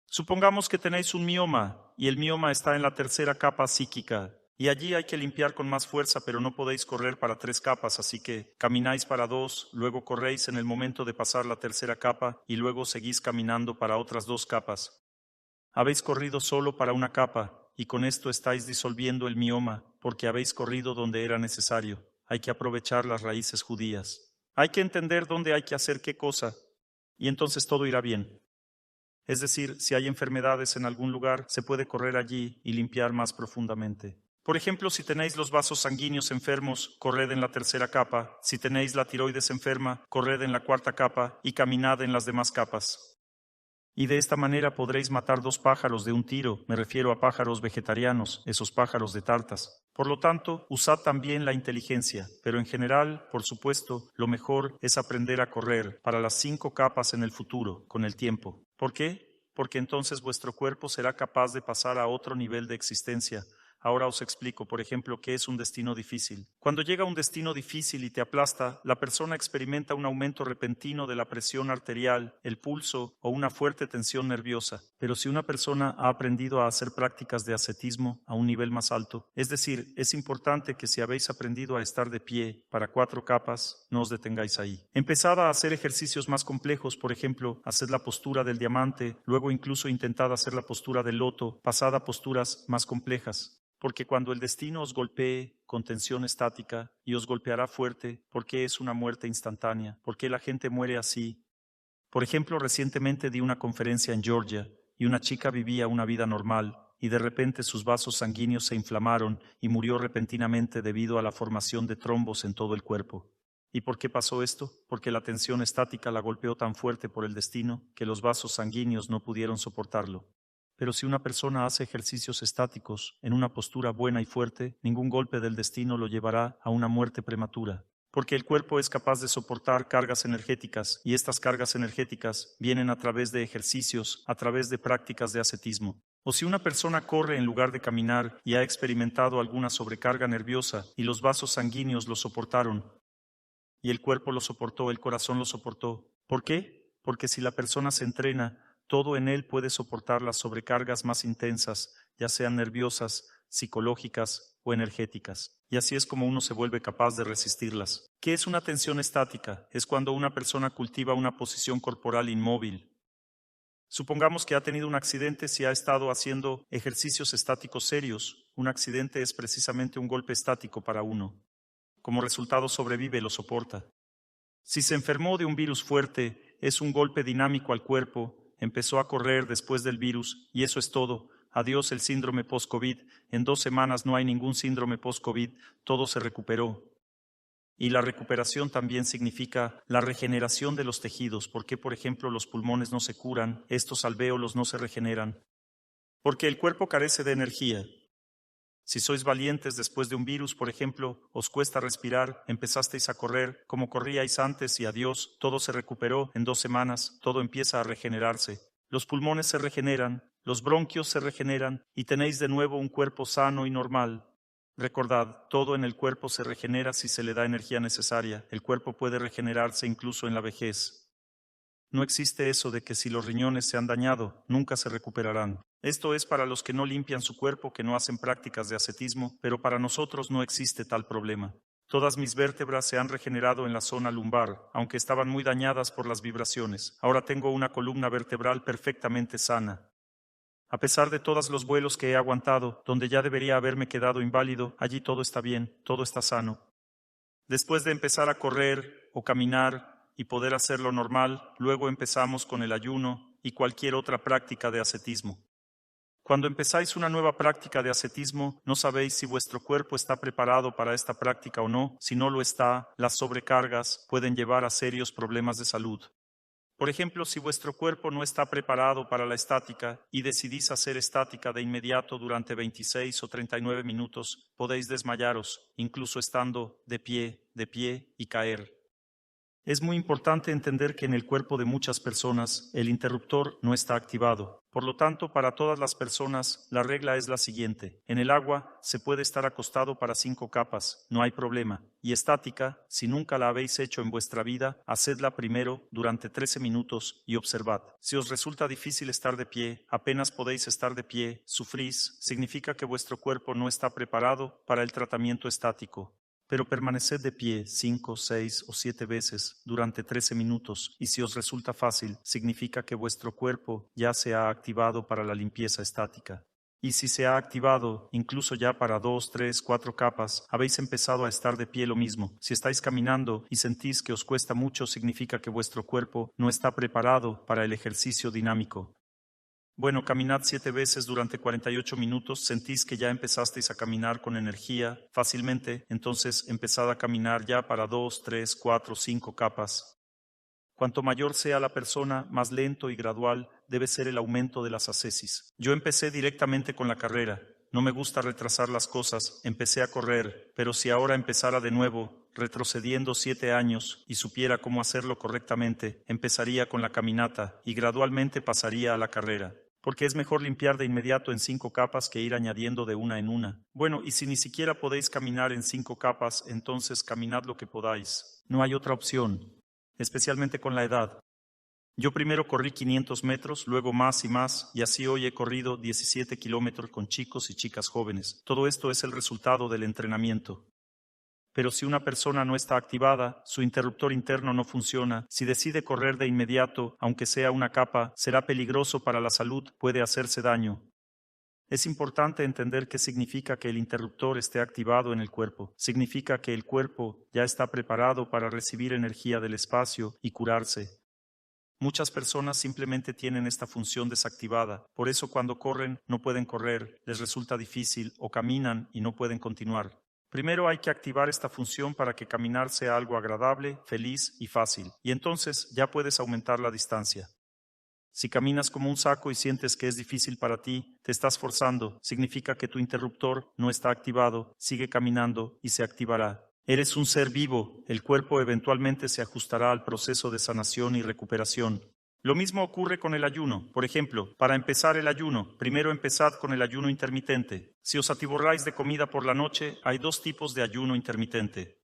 Supongamos que tenéis un mioma, y el mioma está en la tercera capa psíquica, y allí hay que limpiar con más fuerza, pero no podéis correr para 3 capas, así que camináis para 2, luego corréis en el momento de pasar la tercera capa, y luego seguís caminando para otras 2 capas. Habéis corrido solo para una capa, y con esto estáis disolviendo el mioma, porque habéis corrido donde era necesario. Hay que aprovechar las raíces judías. Hay que entender dónde hay que hacer qué cosa, y entonces todo irá bien. Es decir, si hay enfermedades en algún lugar, se puede correr allí y limpiar más profundamente. Por ejemplo, si tenéis los vasos sanguíneos enfermos, corred en la tercera capa. Si tenéis la tiroides enferma, corred en la 4ª capa y caminad en las demás capas. Y de esta manera podréis matar 2 pájaros de un tiro, me refiero a pájaros vegetarianos, esos pájaros de tartas. Por lo tanto, usad también la inteligencia, pero en general, por supuesto, lo mejor es aprender a correr para las 5 capas en el futuro, con el tiempo. ¿Por qué? Porque entonces vuestro cuerpo será capaz de pasar a otro nivel de existencia, Ahora os explico, por ejemplo, qué es un destino difícil. Cuando llega un destino difícil y te aplasta, la persona experimenta un aumento repentino de la presión arterial, el pulso o una fuerte tensión nerviosa. Pero si una persona ha aprendido a hacer prácticas de ascetismo a un nivel más alto, es decir, es importante que si habéis aprendido a estar de pie para 4 capas, no os detengáis ahí. Empezad a hacer ejercicios más complejos, por ejemplo, haced la postura del diamante, luego incluso intentad hacer la postura del loto, pasad a posturas más complejas. Porque cuando el destino os golpee con tensión estática y os golpeará fuerte, porque es una muerte instantánea, porque la gente muere así. Por ejemplo, recientemente di una conferencia en Georgia y una chica vivía una vida normal y de repente sus vasos sanguíneos se inflamaron y murió repentinamente debido a la formación de trombos en todo el cuerpo. ¿Y por qué pasó esto? Porque la tensión estática la golpeó tan fuerte por el destino que los vasos sanguíneos no pudieron soportarlo. Pero si una persona hace ejercicios estáticos en una postura buena y fuerte, ningún golpe del destino lo llevará a una muerte prematura. Porque el cuerpo es capaz de soportar cargas energéticas y estas cargas energéticas vienen a través de ejercicios, a través de prácticas de ascetismo. O si una persona corre en lugar de caminar y ha experimentado alguna sobrecarga nerviosa y los vasos sanguíneos lo soportaron, y el cuerpo lo soportó, el corazón lo soportó. ¿Por qué? Porque si la persona se entrena, todo en él puede soportar las sobrecargas más intensas, ya sean nerviosas, psicológicas o energéticas. Y así es como uno se vuelve capaz de resistirlas. ¿Qué es una tensión estática? Es cuando una persona cultiva una posición corporal inmóvil. Supongamos que ha tenido un accidente si ha estado haciendo ejercicios estáticos serios. Un accidente es precisamente un golpe estático para uno. Como resultado sobrevive y lo soporta. Si se enfermó de un virus fuerte, es un golpe dinámico al cuerpo, empezó a correr después del virus y eso es todo. Adiós el síndrome post-COVID. En 2 semanas no hay ningún síndrome post-COVID, todo se recuperó. Y la recuperación también significa la regeneración de los tejidos. ¿Por qué, por ejemplo, los pulmones no se curan, estos alvéolos no se regeneran? Porque el cuerpo carece de energía. Si sois valientes después de un virus, por ejemplo, os cuesta respirar, empezasteis a correr como corríais antes y adiós, todo se recuperó en 2 semanas, todo empieza a regenerarse. Los pulmones se regeneran, los bronquios se regeneran y tenéis de nuevo un cuerpo sano y normal. Recordad, todo en el cuerpo se regenera si se le da energía necesaria. El cuerpo puede regenerarse incluso en la vejez. No existe eso de que si los riñones se han dañado, nunca se recuperarán. Esto es para los que no limpian su cuerpo, que no hacen prácticas de ascetismo, pero para nosotros no existe tal problema. Todas mis vértebras se han regenerado en la zona lumbar, aunque estaban muy dañadas por las vibraciones. Ahora tengo una columna vertebral perfectamente sana. A pesar de todos los vuelos que he aguantado, donde ya debería haberme quedado inválido, allí todo está bien, todo está sano. Después de empezar a correr o caminar y poder hacerlo normal, luego empezamos con el ayuno y cualquier otra práctica de ascetismo. Cuando empezáis una nueva práctica de ascetismo, no sabéis si vuestro cuerpo está preparado para esta práctica o no. Si no lo está, las sobrecargas pueden llevar a serios problemas de salud. Por ejemplo, si vuestro cuerpo no está preparado para la estática y decidís hacer estática de inmediato durante 26 o 39 minutos, podéis desmayaros, incluso estando de pie y caer. Es muy importante entender que en el cuerpo de muchas personas el interruptor no está activado. Por lo tanto, para todas las personas, la regla es la siguiente. En el agua se puede estar acostado para 5 capas, no hay problema. Y estática, si nunca la habéis hecho en vuestra vida, hacedla primero durante 13 minutos y observad. Si os resulta difícil estar de pie, apenas podéis estar de pie, sufrís, significa que vuestro cuerpo no está preparado para el tratamiento estático. Pero permaneced de pie 5, 6 o 7 veces durante 13 minutos y si os resulta fácil, significa que vuestro cuerpo ya se ha activado para la limpieza estática. Y si se ha activado, incluso ya para 2, 3, 4 capas, habéis empezado a estar de pie lo mismo. Si estáis caminando y sentís que os cuesta mucho, significa que vuestro cuerpo no está preparado para el ejercicio dinámico. Bueno, caminad 7 veces durante 48 minutos, sentís que ya empezasteis a caminar con energía fácilmente, entonces empezad a caminar ya para 2, 3, 4, 5 capas. Cuanto mayor sea la persona, más lento y gradual debe ser el aumento de las ascesis. Yo empecé directamente con la carrera, no me gusta retrasar las cosas, empecé a correr, pero si ahora empezara de nuevo, retrocediendo 7 años y supiera cómo hacerlo correctamente, empezaría con la caminata y gradualmente pasaría a la carrera. porque es mejor limpiar de inmediato en 5 capas que ir añadiendo de una en una. Bueno, y si ni siquiera podéis caminar en 5 capas, entonces caminad lo que podáis. No hay otra opción, especialmente con la edad. Yo primero corrí 500 metros, luego más y más, y así hoy he corrido 17 kilómetros con chicos y chicas jóvenes. Todo esto es el resultado del entrenamiento. Pero si una persona no está activada, su interruptor interno no funciona, si decide correr de inmediato, aunque sea una capa, será peligroso para la salud, puede hacerse daño. Es importante entender qué significa que el interruptor esté activado en el cuerpo. Significa que el cuerpo ya está preparado para recibir energía del espacio y curarse. Muchas personas simplemente tienen esta función desactivada, por eso cuando corren no pueden correr, les resulta difícil o caminan y no pueden continuar. Primero hay que activar esta función para que caminar sea algo agradable, feliz y fácil, y entonces ya puedes aumentar la distancia. Si caminas como un saco y sientes que es difícil para ti, te estás forzando, significa que tu interruptor no está activado, sigue caminando y se activará. Eres un ser vivo, el cuerpo eventualmente se ajustará al proceso de sanación y recuperación. Lo mismo ocurre con el ayuno. Por ejemplo, para empezar el ayuno, primero empezad con el ayuno intermitente. Si os atiborráis de comida por la noche, hay 2 tipos de ayuno intermitente.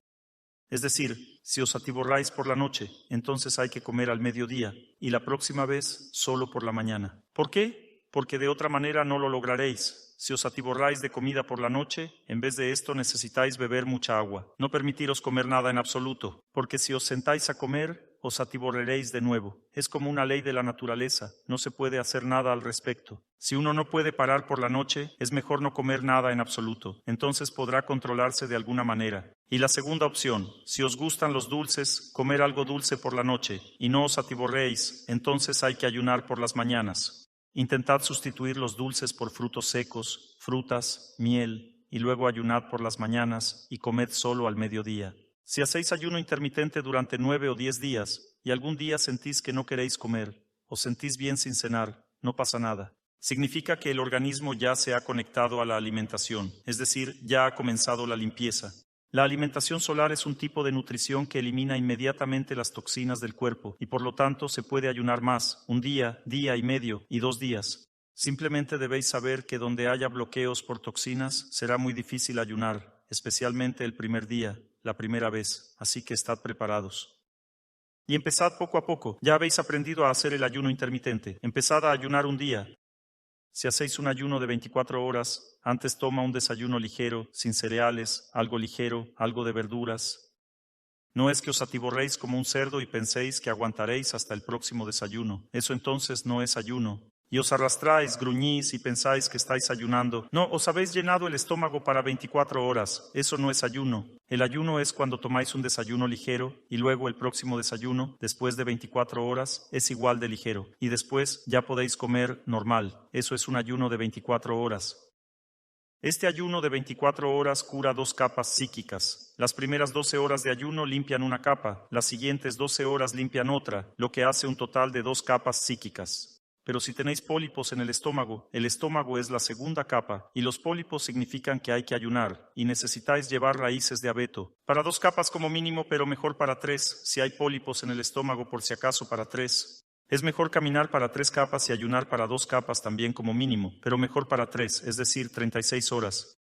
Es decir, si os atiborráis por la noche, entonces hay que comer al mediodía, y la próxima vez solo por la mañana. ¿Por qué? Porque de otra manera no lo lograréis. Si os atiborráis de comida por la noche, en vez de esto necesitáis beber mucha agua. No permitiros comer nada en absoluto, porque si os sentáis a comer, os atiborraréis de nuevo. Es como una ley de la naturaleza, no se puede hacer nada al respecto. Si uno no puede parar por la noche, es mejor no comer nada en absoluto. Entonces podrá controlarse de alguna manera. Y la segunda opción, si os gustan los dulces, comer algo dulce por la noche y no os atiborréis, entonces hay que ayunar por las mañanas. Intentad sustituir los dulces por frutos secos, frutas, miel, y luego ayunad por las mañanas y comed solo al mediodía. Si hacéis ayuno intermitente durante 9 o 10 días y algún día sentís que no queréis comer, os sentís bien sin cenar, no pasa nada. Significa que el organismo ya se ha conectado a la alimentación, es decir, ya ha comenzado la limpieza. La alimentación solar es un tipo de nutrición que elimina inmediatamente las toxinas del cuerpo y por lo tanto se puede ayunar más, un día, día y medio y 2 días. Simplemente debéis saber que donde haya bloqueos por toxinas será muy difícil ayunar, especialmente el primer día, la primera vez, así que estad preparados. Y empezad poco a poco. Ya habéis aprendido a hacer el ayuno intermitente. Empezad a ayunar un día. Si hacéis un ayuno de 24 horas, antes toma un desayuno ligero, sin cereales, algo ligero, algo de verduras. No es que os atiborréis como un cerdo y penséis que aguantaréis hasta el próximo desayuno. Eso entonces no es ayuno. Y os arrastráis, gruñís y pensáis que estáis ayunando. No, os habéis llenado el estómago para 24 horas. Eso no es ayuno. El ayuno es cuando tomáis un desayuno ligero y luego el próximo desayuno, después de 24 horas, es igual de ligero. Y después ya podéis comer normal. Eso es un ayuno de 24 horas. Este ayuno de 24 horas cura 2 capas psíquicas. Las primeras 12 horas de ayuno limpian una capa, las siguientes 12 horas limpian otra, lo que hace un total de 2 capas psíquicas. Pero si tenéis pólipos en el estómago es la segunda capa, y los pólipos significan que hay que ayunar, y necesitáis llevar raíces de abeto. Para 2 capas como mínimo, pero mejor para 3, si hay pólipos en el estómago por si acaso para 3. Es mejor caminar para 3 capas y ayunar para 2 capas también como mínimo, pero mejor para 3, es decir, 36 horas.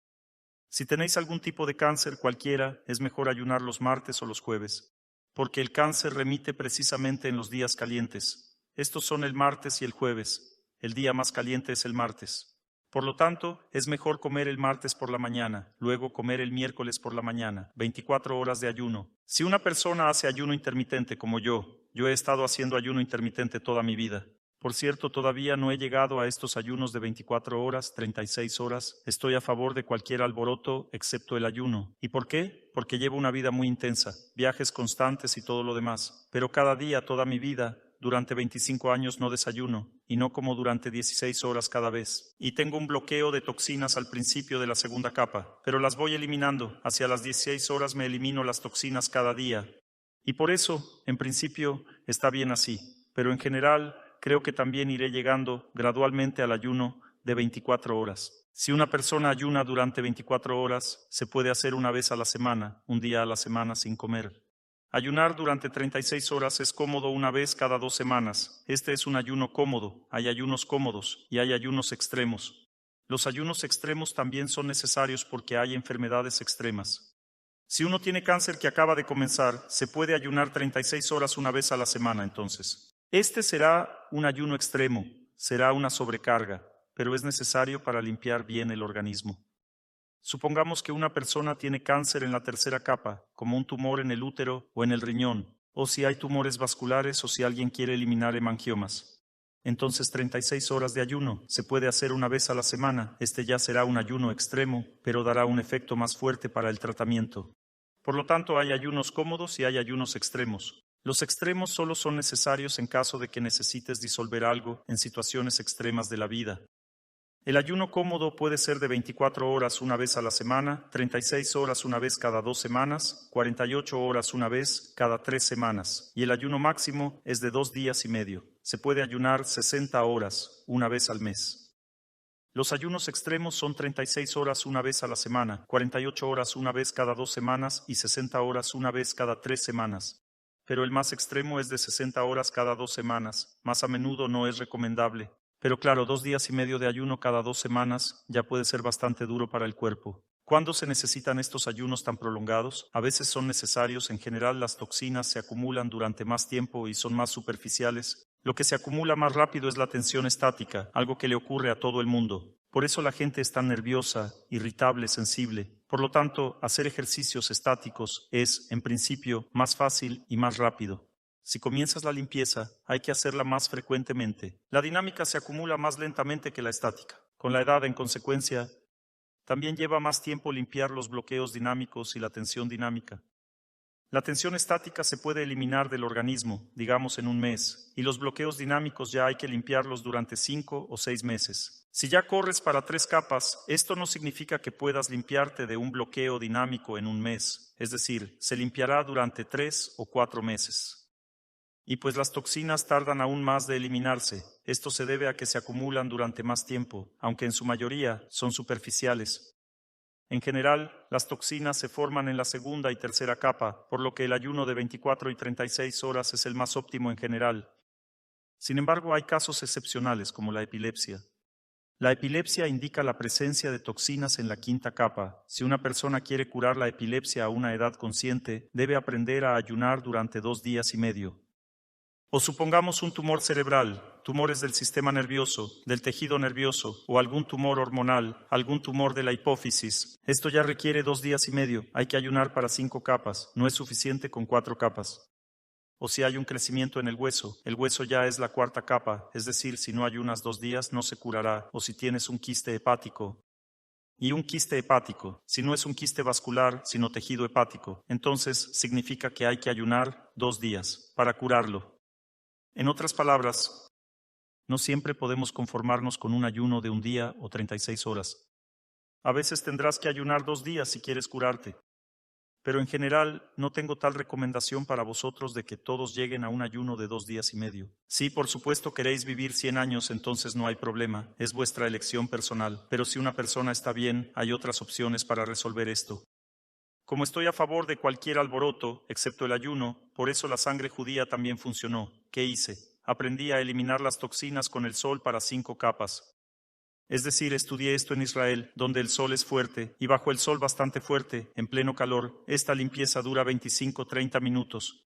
Si tenéis algún tipo de cáncer cualquiera, es mejor ayunar los martes o los jueves, porque el cáncer remite precisamente en los días calientes. Estos son el martes y el jueves. El día más caliente es el martes. Por lo tanto, es mejor comer el martes por la mañana, luego comer el miércoles por la mañana, 24 horas de ayuno. Si una persona hace ayuno intermitente como yo he estado haciendo ayuno intermitente toda mi vida. Por cierto, todavía no he llegado a estos ayunos de 24 horas, 36 horas. Estoy a favor de cualquier alboroto excepto el ayuno. ¿Y por qué? Porque llevo una vida muy intensa, viajes constantes y todo lo demás. Pero cada día, toda mi vida, durante 25 años no desayuno, y no como durante 16 horas cada vez. Y tengo un bloqueo de toxinas al principio de la segunda capa, pero las voy eliminando. Hacia las 16 horas me elimino las toxinas cada día. Y por eso, en principio, está bien así. Pero en general, creo que también iré llegando gradualmente al ayuno de 24 horas. Si una persona ayuna durante 24 horas, se puede hacer una vez a la semana, un día a la semana sin comer. Ayunar durante 36 horas es cómodo una vez cada 2 semanas. Este es un ayuno cómodo. Hay ayunos cómodos y hay ayunos extremos. Los ayunos extremos también son necesarios porque hay enfermedades extremas. Si uno tiene cáncer que acaba de comenzar, se puede ayunar 36 horas una vez a la semana entonces. Este será un ayuno extremo, será una sobrecarga, pero es necesario para limpiar bien el organismo. Supongamos que una persona tiene cáncer en la tercera capa, como un tumor en el útero o en el riñón, o si hay tumores vasculares o si alguien quiere eliminar hemangiomas. Entonces 36 horas de ayuno se puede hacer una vez a la semana. Este ya será un ayuno extremo, pero dará un efecto más fuerte para el tratamiento. Por lo tanto, hay ayunos cómodos y hay ayunos extremos. Los extremos solo son necesarios en caso de que necesites disolver algo en situaciones extremas de la vida. El ayuno cómodo puede ser de 24 horas una vez a la semana, 36 horas una vez cada 2 semanas, 48 horas una vez cada 3 semanas, y el ayuno máximo es de 2 días y medio. Se puede ayunar 60 horas una vez al mes. Los ayunos extremos son 36 horas una vez a la semana, 48 horas una vez cada 2 semanas y 60 horas una vez cada 3 semanas. Pero el más extremo es de 60 horas cada 2 semanas. Más a menudo no es recomendable. Pero claro, 2 días y medio de ayuno cada 2 semanas ya puede ser bastante duro para el cuerpo. ¿Cuándo se necesitan estos ayunos tan prolongados? A veces son necesarios. En general, las toxinas se acumulan durante más tiempo y son más superficiales. Lo que se acumula más rápido es la tensión estática, algo que le ocurre a todo el mundo. Por eso la gente es tan nerviosa, irritable, sensible. Por lo tanto, hacer ejercicios estáticos es, en principio, más fácil y más rápido. Si comienzas la limpieza, hay que hacerla más frecuentemente. La dinámica se acumula más lentamente que la estática. Con la edad, en consecuencia, también lleva más tiempo limpiar los bloqueos dinámicos y la tensión dinámica. La tensión estática se puede eliminar del organismo, digamos en un mes, y los bloqueos dinámicos ya hay que limpiarlos durante 5 o 6 meses. Si ya corres para 3 capas, esto no significa que puedas limpiarte de un bloqueo dinámico en un mes, es decir, se limpiará durante 3 o 4 meses. Y pues las toxinas tardan aún más de eliminarse. Esto se debe a que se acumulan durante más tiempo, aunque en su mayoría son superficiales. En general, las toxinas se forman en la segunda y tercera capa, por lo que el ayuno de 24 y 36 horas es el más óptimo en general. Sin embargo, hay casos excepcionales como la epilepsia. La epilepsia indica la presencia de toxinas en la quinta capa. Si una persona quiere curar la epilepsia a una edad consciente, debe aprender a ayunar durante 2 días y medio. O supongamos un tumor cerebral, tumores del sistema nervioso, del tejido nervioso, o algún tumor hormonal, algún tumor de la hipófisis. Esto ya requiere 2 días y medio. Hay que ayunar para 5 capas. No es suficiente con 4 capas. O si hay un crecimiento en el hueso ya es la cuarta capa, es decir, si no ayunas 2 días no se curará. O si tienes un quiste hepático. Y un quiste hepático, si no es un quiste vascular, sino tejido hepático, entonces significa que hay que ayunar 2 días para curarlo. En otras palabras, no siempre podemos conformarnos con un ayuno de 1 día o 36 horas. A veces tendrás que ayunar 2 días si quieres curarte. Pero en general no tengo tal recomendación para vosotros de que todos lleguen a un ayuno de 2 días y medio. Si por supuesto queréis vivir 100 años, entonces no hay problema, es vuestra elección personal. Pero si una persona está bien, hay otras opciones para resolver esto. Como estoy a favor de cualquier alboroto, excepto el ayuno, por eso la sangre judía también funcionó. ¿Qué hice? Aprendí a eliminar las toxinas con el sol para 5 capas. Es decir, estudié esto en Israel, donde el sol es fuerte, y bajo el sol bastante fuerte, en pleno calor, esta limpieza dura 25-30 minutos.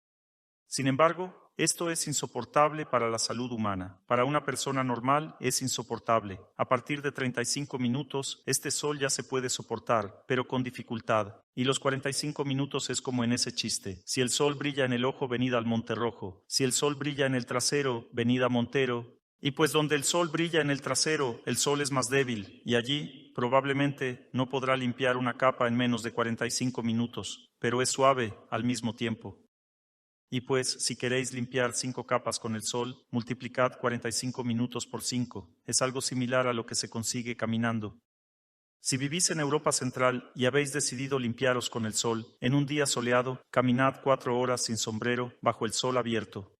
Sin embargo, esto es insoportable para la salud humana. Para una persona normal es insoportable. A partir de 35 minutos, este sol ya se puede soportar, pero con dificultad. Y los 45 minutos es como en ese chiste. Si el sol brilla en el ojo, venid al Monte Rojo. Si el sol brilla en el trasero, venid a Montero. Y pues donde el sol brilla en el trasero, el sol es más débil, y allí probablemente no podrá limpiar una capa en menos de 45 minutos, pero es suave al mismo tiempo. Y pues, si queréis limpiar 5 capas con el sol, multiplicad 45 minutos por 5. Es algo similar a lo que se consigue caminando. Si vivís en Europa Central y habéis decidido limpiaros con el sol, en un día soleado, caminad 4 horas sin sombrero bajo el sol abierto.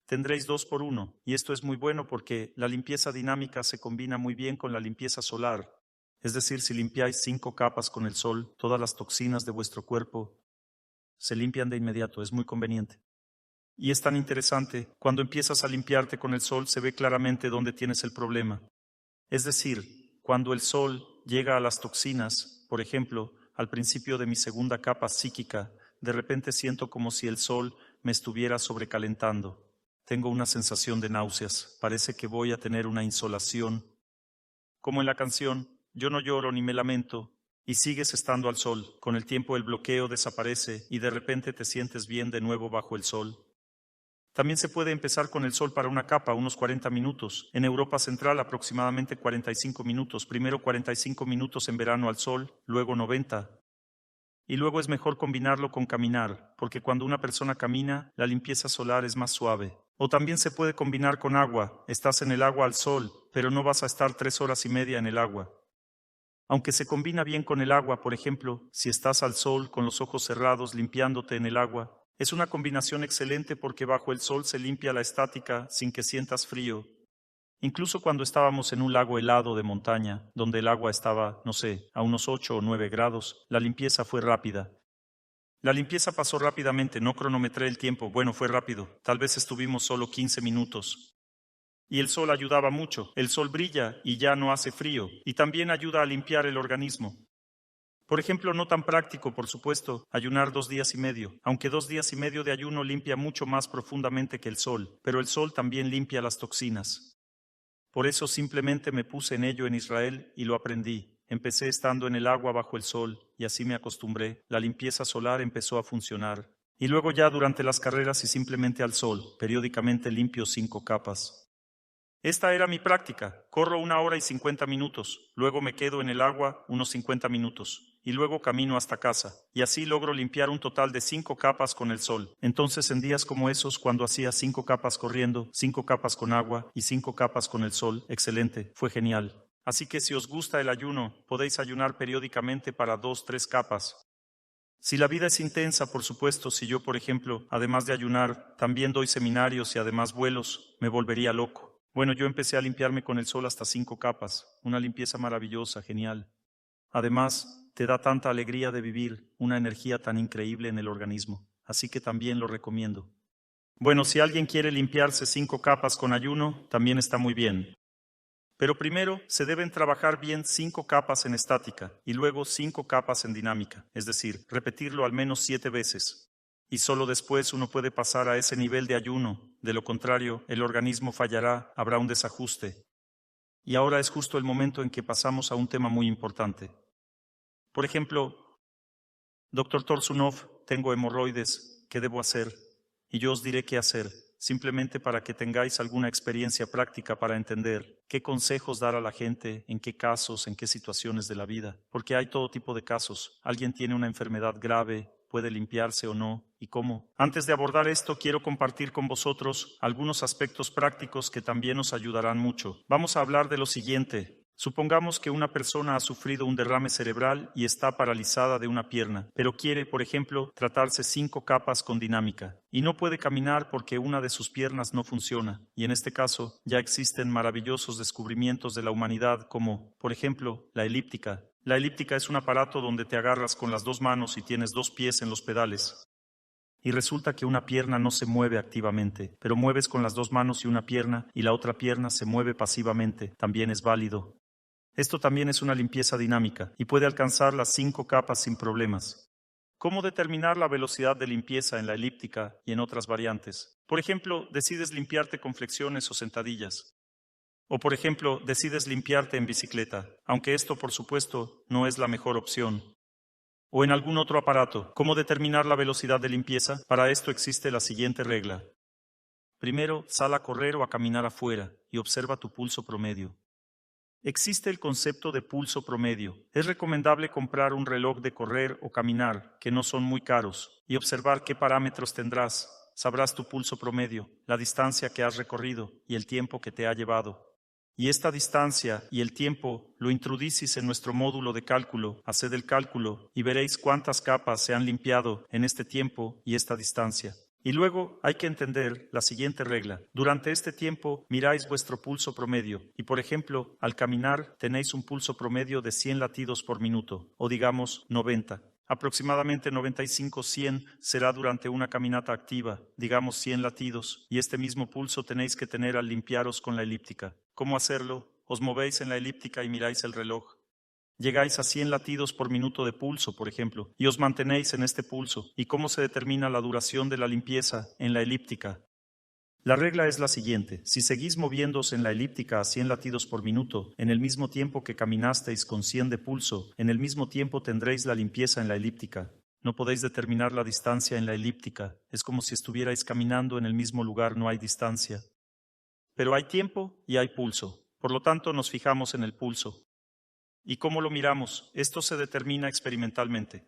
Tendréis 2 por 1, y esto es muy bueno porque la limpieza dinámica se combina muy bien con la limpieza solar. Es decir, si limpiáis 5 capas con el sol, todas las toxinas de vuestro cuerpo Se limpian de inmediato, es muy conveniente. Y es tan interesante, cuando empiezas a limpiarte con el sol se ve claramente dónde tienes el problema. Es decir, cuando el sol llega a las toxinas, por ejemplo, al principio de mi segunda capa psíquica, de repente siento como si el sol me estuviera sobrecalentando. Tengo una sensación de náuseas, parece que voy a tener una insolación. Como en la canción, yo no lloro ni me lamento, y sigues estando al sol. Con el tiempo el bloqueo desaparece y de repente te sientes bien de nuevo bajo el sol. También se puede empezar con el sol para una capa, unos 40 minutos. En Europa Central aproximadamente 45 minutos. Primero 45 minutos en verano al sol, luego 90. Y luego es mejor combinarlo con caminar, porque cuando una persona camina, la limpieza solar es más suave. O también se puede combinar con agua. Estás en el agua al sol, pero no vas a estar 3 horas y media en el agua. Aunque se combina bien con el agua, por ejemplo, si estás al sol con los ojos cerrados limpiándote en el agua, es una combinación excelente porque bajo el sol se limpia la estática sin que sientas frío. Incluso cuando estábamos en un lago helado de montaña, donde el agua estaba, no sé, a unos 8 o 9 grados, la limpieza fue rápida. La limpieza pasó rápidamente, no cronometré el tiempo, bueno, fue rápido, tal vez estuvimos solo 15 minutos. Y el sol ayudaba mucho, el sol brilla y ya no hace frío, y también ayuda a limpiar el organismo. Por ejemplo, no tan práctico, por supuesto, ayunar 2 días y medio, aunque 2 días y medio de ayuno limpia mucho más profundamente que el sol, pero el sol también limpia las toxinas. Por eso simplemente me puse en ello en Israel y lo aprendí. Empecé estando en el agua bajo el sol y así me acostumbré. La limpieza solar empezó a funcionar. Y luego ya durante las carreras y simplemente al sol, periódicamente limpio 5 capas. Esta era mi práctica. Corro 1 hora y 50 minutos, luego me quedo en el agua unos 50 minutos, y luego camino hasta casa, y así logro limpiar un total de 5 capas con el sol. Entonces en días como esos, cuando hacía 5 capas corriendo, 5 capas con agua y 5 capas con el sol, excelente, fue genial. Así que si os gusta el ayuno, podéis ayunar periódicamente para 2, 3 capas. Si la vida es intensa, por supuesto, si yo, por ejemplo, además de ayunar, también doy seminarios y además vuelos, me volvería loco. Bueno, yo empecé a limpiarme con el sol hasta 5 capas, una limpieza maravillosa, genial. Además, te da tanta alegría de vivir, una energía tan increíble en el organismo, así que también lo recomiendo. Bueno, si alguien quiere limpiarse 5 capas con ayuno, también está muy bien. Pero primero se deben trabajar bien 5 capas en estática y luego 5 capas en dinámica, es decir, repetirlo al menos 7 veces. Y solo después uno puede pasar a ese nivel de ayuno. De lo contrario, el organismo fallará, habrá un desajuste. Y ahora es justo el momento en que pasamos a un tema muy importante. Por ejemplo, Dr. Torsunov, tengo hemorroides, ¿qué debo hacer? Y yo os diré qué hacer, simplemente para que tengáis alguna experiencia práctica para entender qué consejos dar a la gente, en qué casos, en qué situaciones de la vida. Porque hay todo tipo de casos. Alguien tiene una enfermedad grave, puede limpiarse o no, y cómo. Antes de abordar esto, quiero compartir con vosotros algunos aspectos prácticos que también os ayudarán mucho. Vamos a hablar de lo siguiente. Supongamos que una persona ha sufrido un derrame cerebral y está paralizada de una pierna, pero quiere, por ejemplo, tratarse 5 capas con dinámica, y no puede caminar porque una de sus piernas no funciona, y en este caso ya existen maravillosos descubrimientos de la humanidad como, por ejemplo, la elíptica. La elíptica es un aparato donde te agarras con las 2 manos y tienes 2 pies en los pedales. Y resulta que una pierna no se mueve activamente, pero mueves con las 2 manos y una pierna y la otra pierna se mueve pasivamente. También es válido. Esto también es una limpieza dinámica y puede alcanzar las 5 capas sin problemas. ¿Cómo determinar la velocidad de limpieza en la elíptica y en otras variantes? Por ejemplo, decides limpiarte con flexiones o sentadillas. O por ejemplo, decides limpiarte en bicicleta, aunque esto por supuesto no es la mejor opción. O en algún otro aparato. ¿Cómo determinar la velocidad de limpieza? Para esto existe la siguiente regla. Primero, sal a correr o a caminar afuera y observa tu pulso promedio. Existe el concepto de pulso promedio. Es recomendable comprar un reloj de correr o caminar, que no son muy caros, y observar qué parámetros tendrás. Sabrás tu pulso promedio, la distancia que has recorrido y el tiempo que te ha llevado. Y esta distancia y el tiempo lo introducís en nuestro módulo de cálculo. Haced el cálculo y veréis cuántas capas se han limpiado en este tiempo y esta distancia. Y luego hay que entender la siguiente regla. Durante este tiempo miráis vuestro pulso promedio y, por ejemplo, al caminar tenéis un pulso promedio de 100 latidos por minuto, o digamos 90. Aproximadamente 95-100 será durante una caminata activa, digamos 100 latidos, y este mismo pulso tenéis que tener al limpiaros con la elíptica. ¿Cómo hacerlo? Os movéis en la elíptica y miráis el reloj. Llegáis a 100 latidos por minuto de pulso, por ejemplo, y os mantenéis en este pulso. ¿Y cómo se determina la duración de la limpieza en la elíptica? La regla es la siguiente: si seguís moviéndoos en la elíptica a 100 latidos por minuto, en el mismo tiempo que caminasteis con 100 de pulso, en el mismo tiempo tendréis la limpieza en la elíptica. No podéis determinar la distancia en la elíptica. Es como si estuvierais caminando en el mismo lugar, no hay distancia. Pero hay tiempo y hay pulso. Por lo tanto, nos fijamos en el pulso. ¿Y cómo lo miramos? Esto se determina experimentalmente.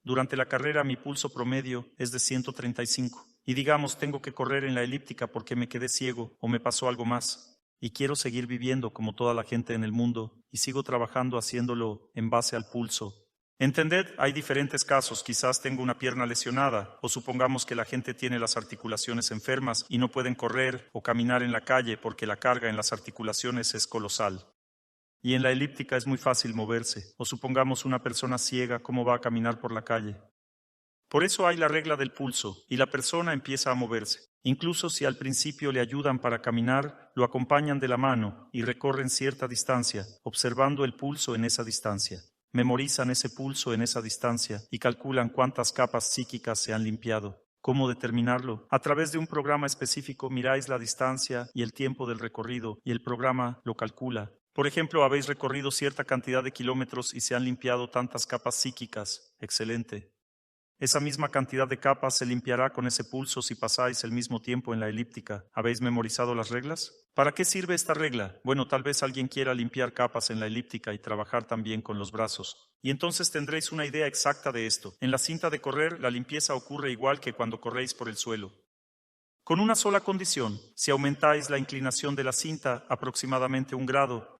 Durante la carrera mi pulso promedio es de 135. Y digamos, tengo que correr en la elíptica porque me quedé ciego o me pasó algo más. Y quiero seguir viviendo como toda la gente en el mundo y sigo trabajando haciéndolo en base al pulso. Entended, hay diferentes casos. Quizás tengo una pierna lesionada o supongamos que la gente tiene las articulaciones enfermas y no pueden correr o caminar en la calle porque la carga en las articulaciones es colosal. Y en la elíptica es muy fácil moverse. O supongamos una persona ciega, ¿cómo va a caminar por la calle? Por eso hay la regla del pulso, y la persona empieza a moverse. Incluso si al principio le ayudan para caminar, lo acompañan de la mano y recorren cierta distancia, observando el pulso en esa distancia. Memorizan ese pulso en esa distancia y calculan cuántas capas psíquicas se han limpiado. ¿Cómo determinarlo? A través de un programa específico miráis la distancia y el tiempo del recorrido, y el programa lo calcula. Por ejemplo, habéis recorrido cierta cantidad de kilómetros y se han limpiado tantas capas psíquicas. Excelente. Esa misma cantidad de capas se limpiará con ese pulso si pasáis el mismo tiempo en la elíptica. ¿Habéis memorizado las reglas? ¿Para qué sirve esta regla? Bueno, tal vez alguien quiera limpiar capas en la elíptica y trabajar también con los brazos. Y entonces tendréis una idea exacta de esto. En la cinta de correr, la limpieza ocurre igual que cuando corréis por el suelo. Con una sola condición: si aumentáis la inclinación de la cinta aproximadamente 1 grado,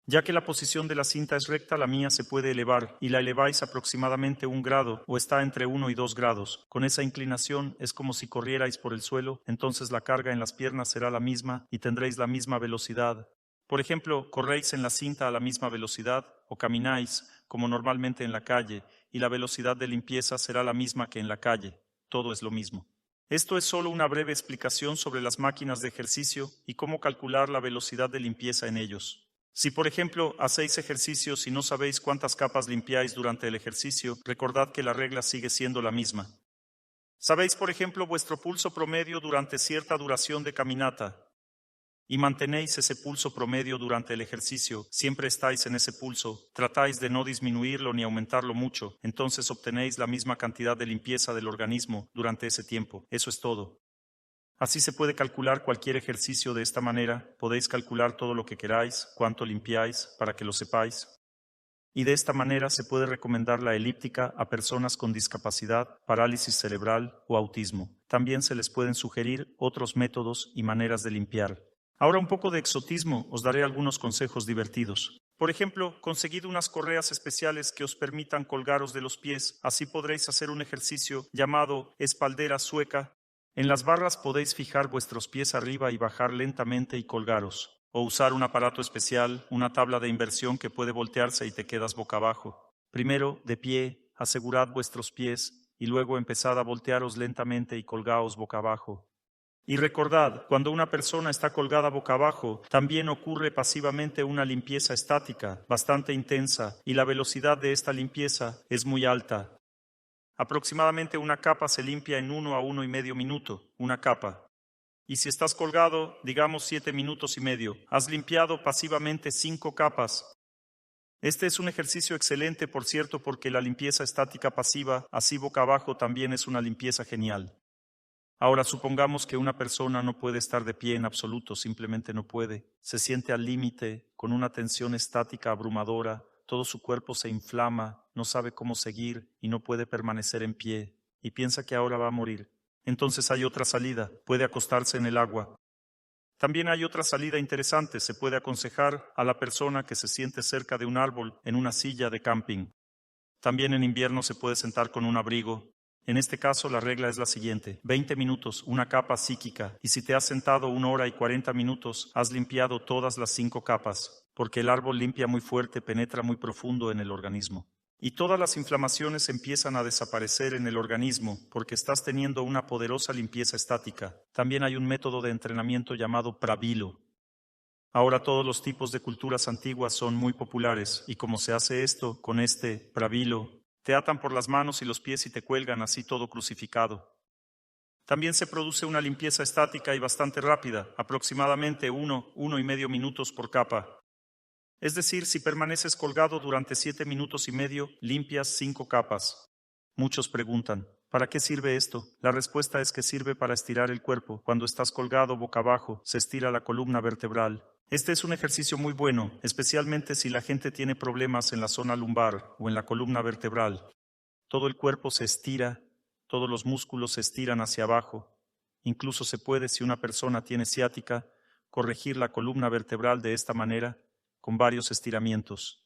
ya que la posición de la cinta es recta, la mía se puede elevar, y la eleváis aproximadamente 1 grado, o está entre 1 y 2 grados. Con esa inclinación es como si corrierais por el suelo, entonces la carga en las piernas será la misma y tendréis la misma velocidad. Por ejemplo, corréis en la cinta a la misma velocidad, o camináis, como normalmente en la calle, y la velocidad de limpieza será la misma que en la calle. Todo es lo mismo. Esto es solo una breve explicación sobre las máquinas de ejercicio y cómo calcular la velocidad de limpieza en ellos. Si, por ejemplo, hacéis ejercicios y no sabéis cuántas capas limpiáis durante el ejercicio, recordad que la regla sigue siendo la misma. Sabéis, por ejemplo, vuestro pulso promedio durante cierta duración de caminata y mantenéis ese pulso promedio durante el ejercicio, siempre estáis en ese pulso, tratáis de no disminuirlo ni aumentarlo mucho, entonces obtenéis la misma cantidad de limpieza del organismo durante ese tiempo. Eso es todo. Así se puede calcular cualquier ejercicio de esta manera. Podéis calcular todo lo que queráis, cuánto limpiáis, para que lo sepáis. Y de esta manera se puede recomendar la elíptica a personas con discapacidad, parálisis cerebral o autismo. También se les pueden sugerir otros métodos y maneras de limpiar. Ahora un poco de exotismo, os daré algunos consejos divertidos. Por ejemplo, conseguid unas correas especiales que os permitan colgaros de los pies. Así podréis hacer un ejercicio llamado espaldera sueca. En las barras podéis fijar vuestros pies arriba y bajar lentamente y colgaros. O usar un aparato especial, una tabla de inversión que puede voltearse y te quedas boca abajo. Primero, de pie, asegurad vuestros pies y luego empezad a voltearos lentamente y colgaos boca abajo. Y recordad, cuando una persona está colgada boca abajo, también ocurre pasivamente una limpieza estática, bastante intensa, y la velocidad de esta limpieza es muy alta. Aproximadamente una capa se limpia en 1 a 1,5 minutos, una capa. Y si estás colgado, digamos 7 minutos y medio, has limpiado pasivamente 5 capas. Este es un ejercicio excelente, por cierto, porque la limpieza estática pasiva, así boca abajo, también es una limpieza genial. Ahora supongamos que una persona no puede estar de pie en absoluto, simplemente no puede. Se siente al límite, con una tensión estática abrumadora, todo su cuerpo se inflama, no sabe cómo seguir y no puede permanecer en pie, y piensa que ahora va a morir. Entonces hay otra salida, puede acostarse en el agua. También hay otra salida interesante, se puede aconsejar a la persona que se siente cerca de un árbol en una silla de camping. También en invierno se puede sentar con un abrigo. En este caso la regla es la siguiente: 20 minutos, una capa psíquica, y si te has sentado 1 hora y 40 minutos, has limpiado todas las 5 capas, porque el árbol limpia muy fuerte, penetra muy profundo en el organismo. Y todas las inflamaciones empiezan a desaparecer en el organismo porque estás teniendo una poderosa limpieza estática. También hay un método de entrenamiento llamado Pravilo. Ahora todos los tipos de culturas antiguas son muy populares y como se hace esto con este Pravilo, te atan por las manos y los pies y te cuelgan así todo crucificado. También se produce una limpieza estática y bastante rápida, aproximadamente 1,5 minutos por capa. Es decir, si permaneces colgado durante 7 minutos y medio, limpias 5 capas. Muchos preguntan, ¿para qué sirve esto? La respuesta es que sirve para estirar el cuerpo. Cuando estás colgado boca abajo, se estira la columna vertebral. Este es un ejercicio muy bueno, especialmente si la gente tiene problemas en la zona lumbar o en la columna vertebral. Todo el cuerpo se estira, todos los músculos se estiran hacia abajo. Incluso se puede, si una persona tiene ciática, corregir la columna vertebral de esta manera, con varios estiramientos.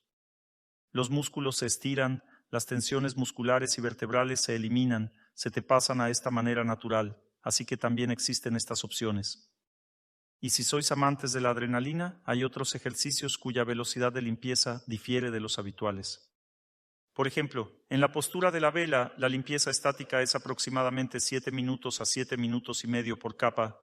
Los músculos se estiran, las tensiones musculares y vertebrales se eliminan, se te pasan a esta manera natural, así que también existen estas opciones. Y si sois amantes de la adrenalina, hay otros ejercicios cuya velocidad de limpieza difiere de los habituales. Por ejemplo, en la postura de la vela, la limpieza estática es aproximadamente 7 minutos a 7 minutos y medio por capa.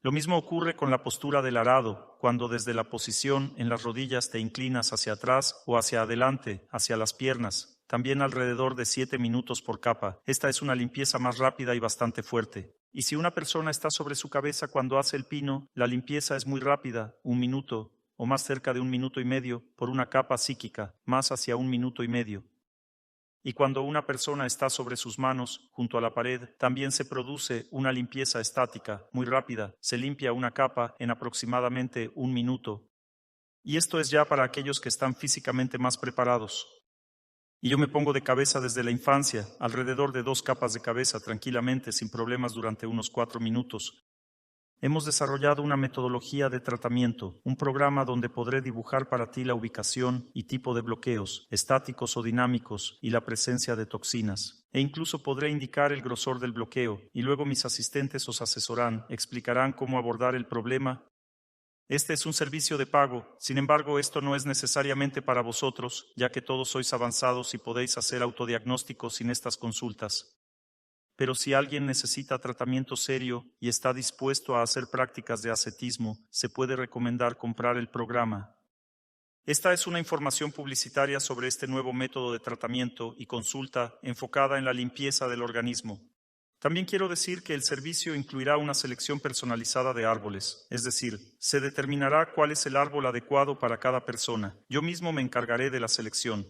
Lo mismo ocurre con la postura del arado, cuando desde la posición en las rodillas te inclinas hacia atrás o hacia adelante, hacia las piernas, también alrededor de 7 minutos por capa. Esta es una limpieza más rápida y bastante fuerte. Y si una persona está sobre su cabeza cuando hace el pino, la limpieza es muy rápida, 1 minuto, o más cerca de 1 minuto y medio, por una capa psíquica, más hacia 1 minuto y medio. Y cuando una persona está sobre sus manos, junto a la pared, también se produce una limpieza estática, muy rápida. Se limpia una capa en aproximadamente 1 minuto. Y esto es ya para aquellos que están físicamente más preparados. Y yo me pongo de cabeza desde la infancia, alrededor de 2 capas de cabeza, tranquilamente, sin problemas durante unos 4 minutos. Hemos desarrollado una metodología de tratamiento, un programa donde podré dibujar para ti la ubicación y tipo de bloqueos, estáticos o dinámicos, y la presencia de toxinas. E incluso podré indicar el grosor del bloqueo, y luego mis asistentes os asesorarán, explicarán cómo abordar el problema. Este es un servicio de pago, sin embargo, esto no es necesariamente para vosotros, ya que todos sois avanzados y podéis hacer autodiagnósticos sin estas consultas. Pero si alguien necesita tratamiento serio y está dispuesto a hacer prácticas de ascetismo, se puede recomendar comprar el programa. Esta es una información publicitaria sobre este nuevo método de tratamiento y consulta enfocada en la limpieza del organismo. También quiero decir que el servicio incluirá una selección personalizada de árboles, es decir, se determinará cuál es el árbol adecuado para cada persona. Yo mismo me encargaré de la selección.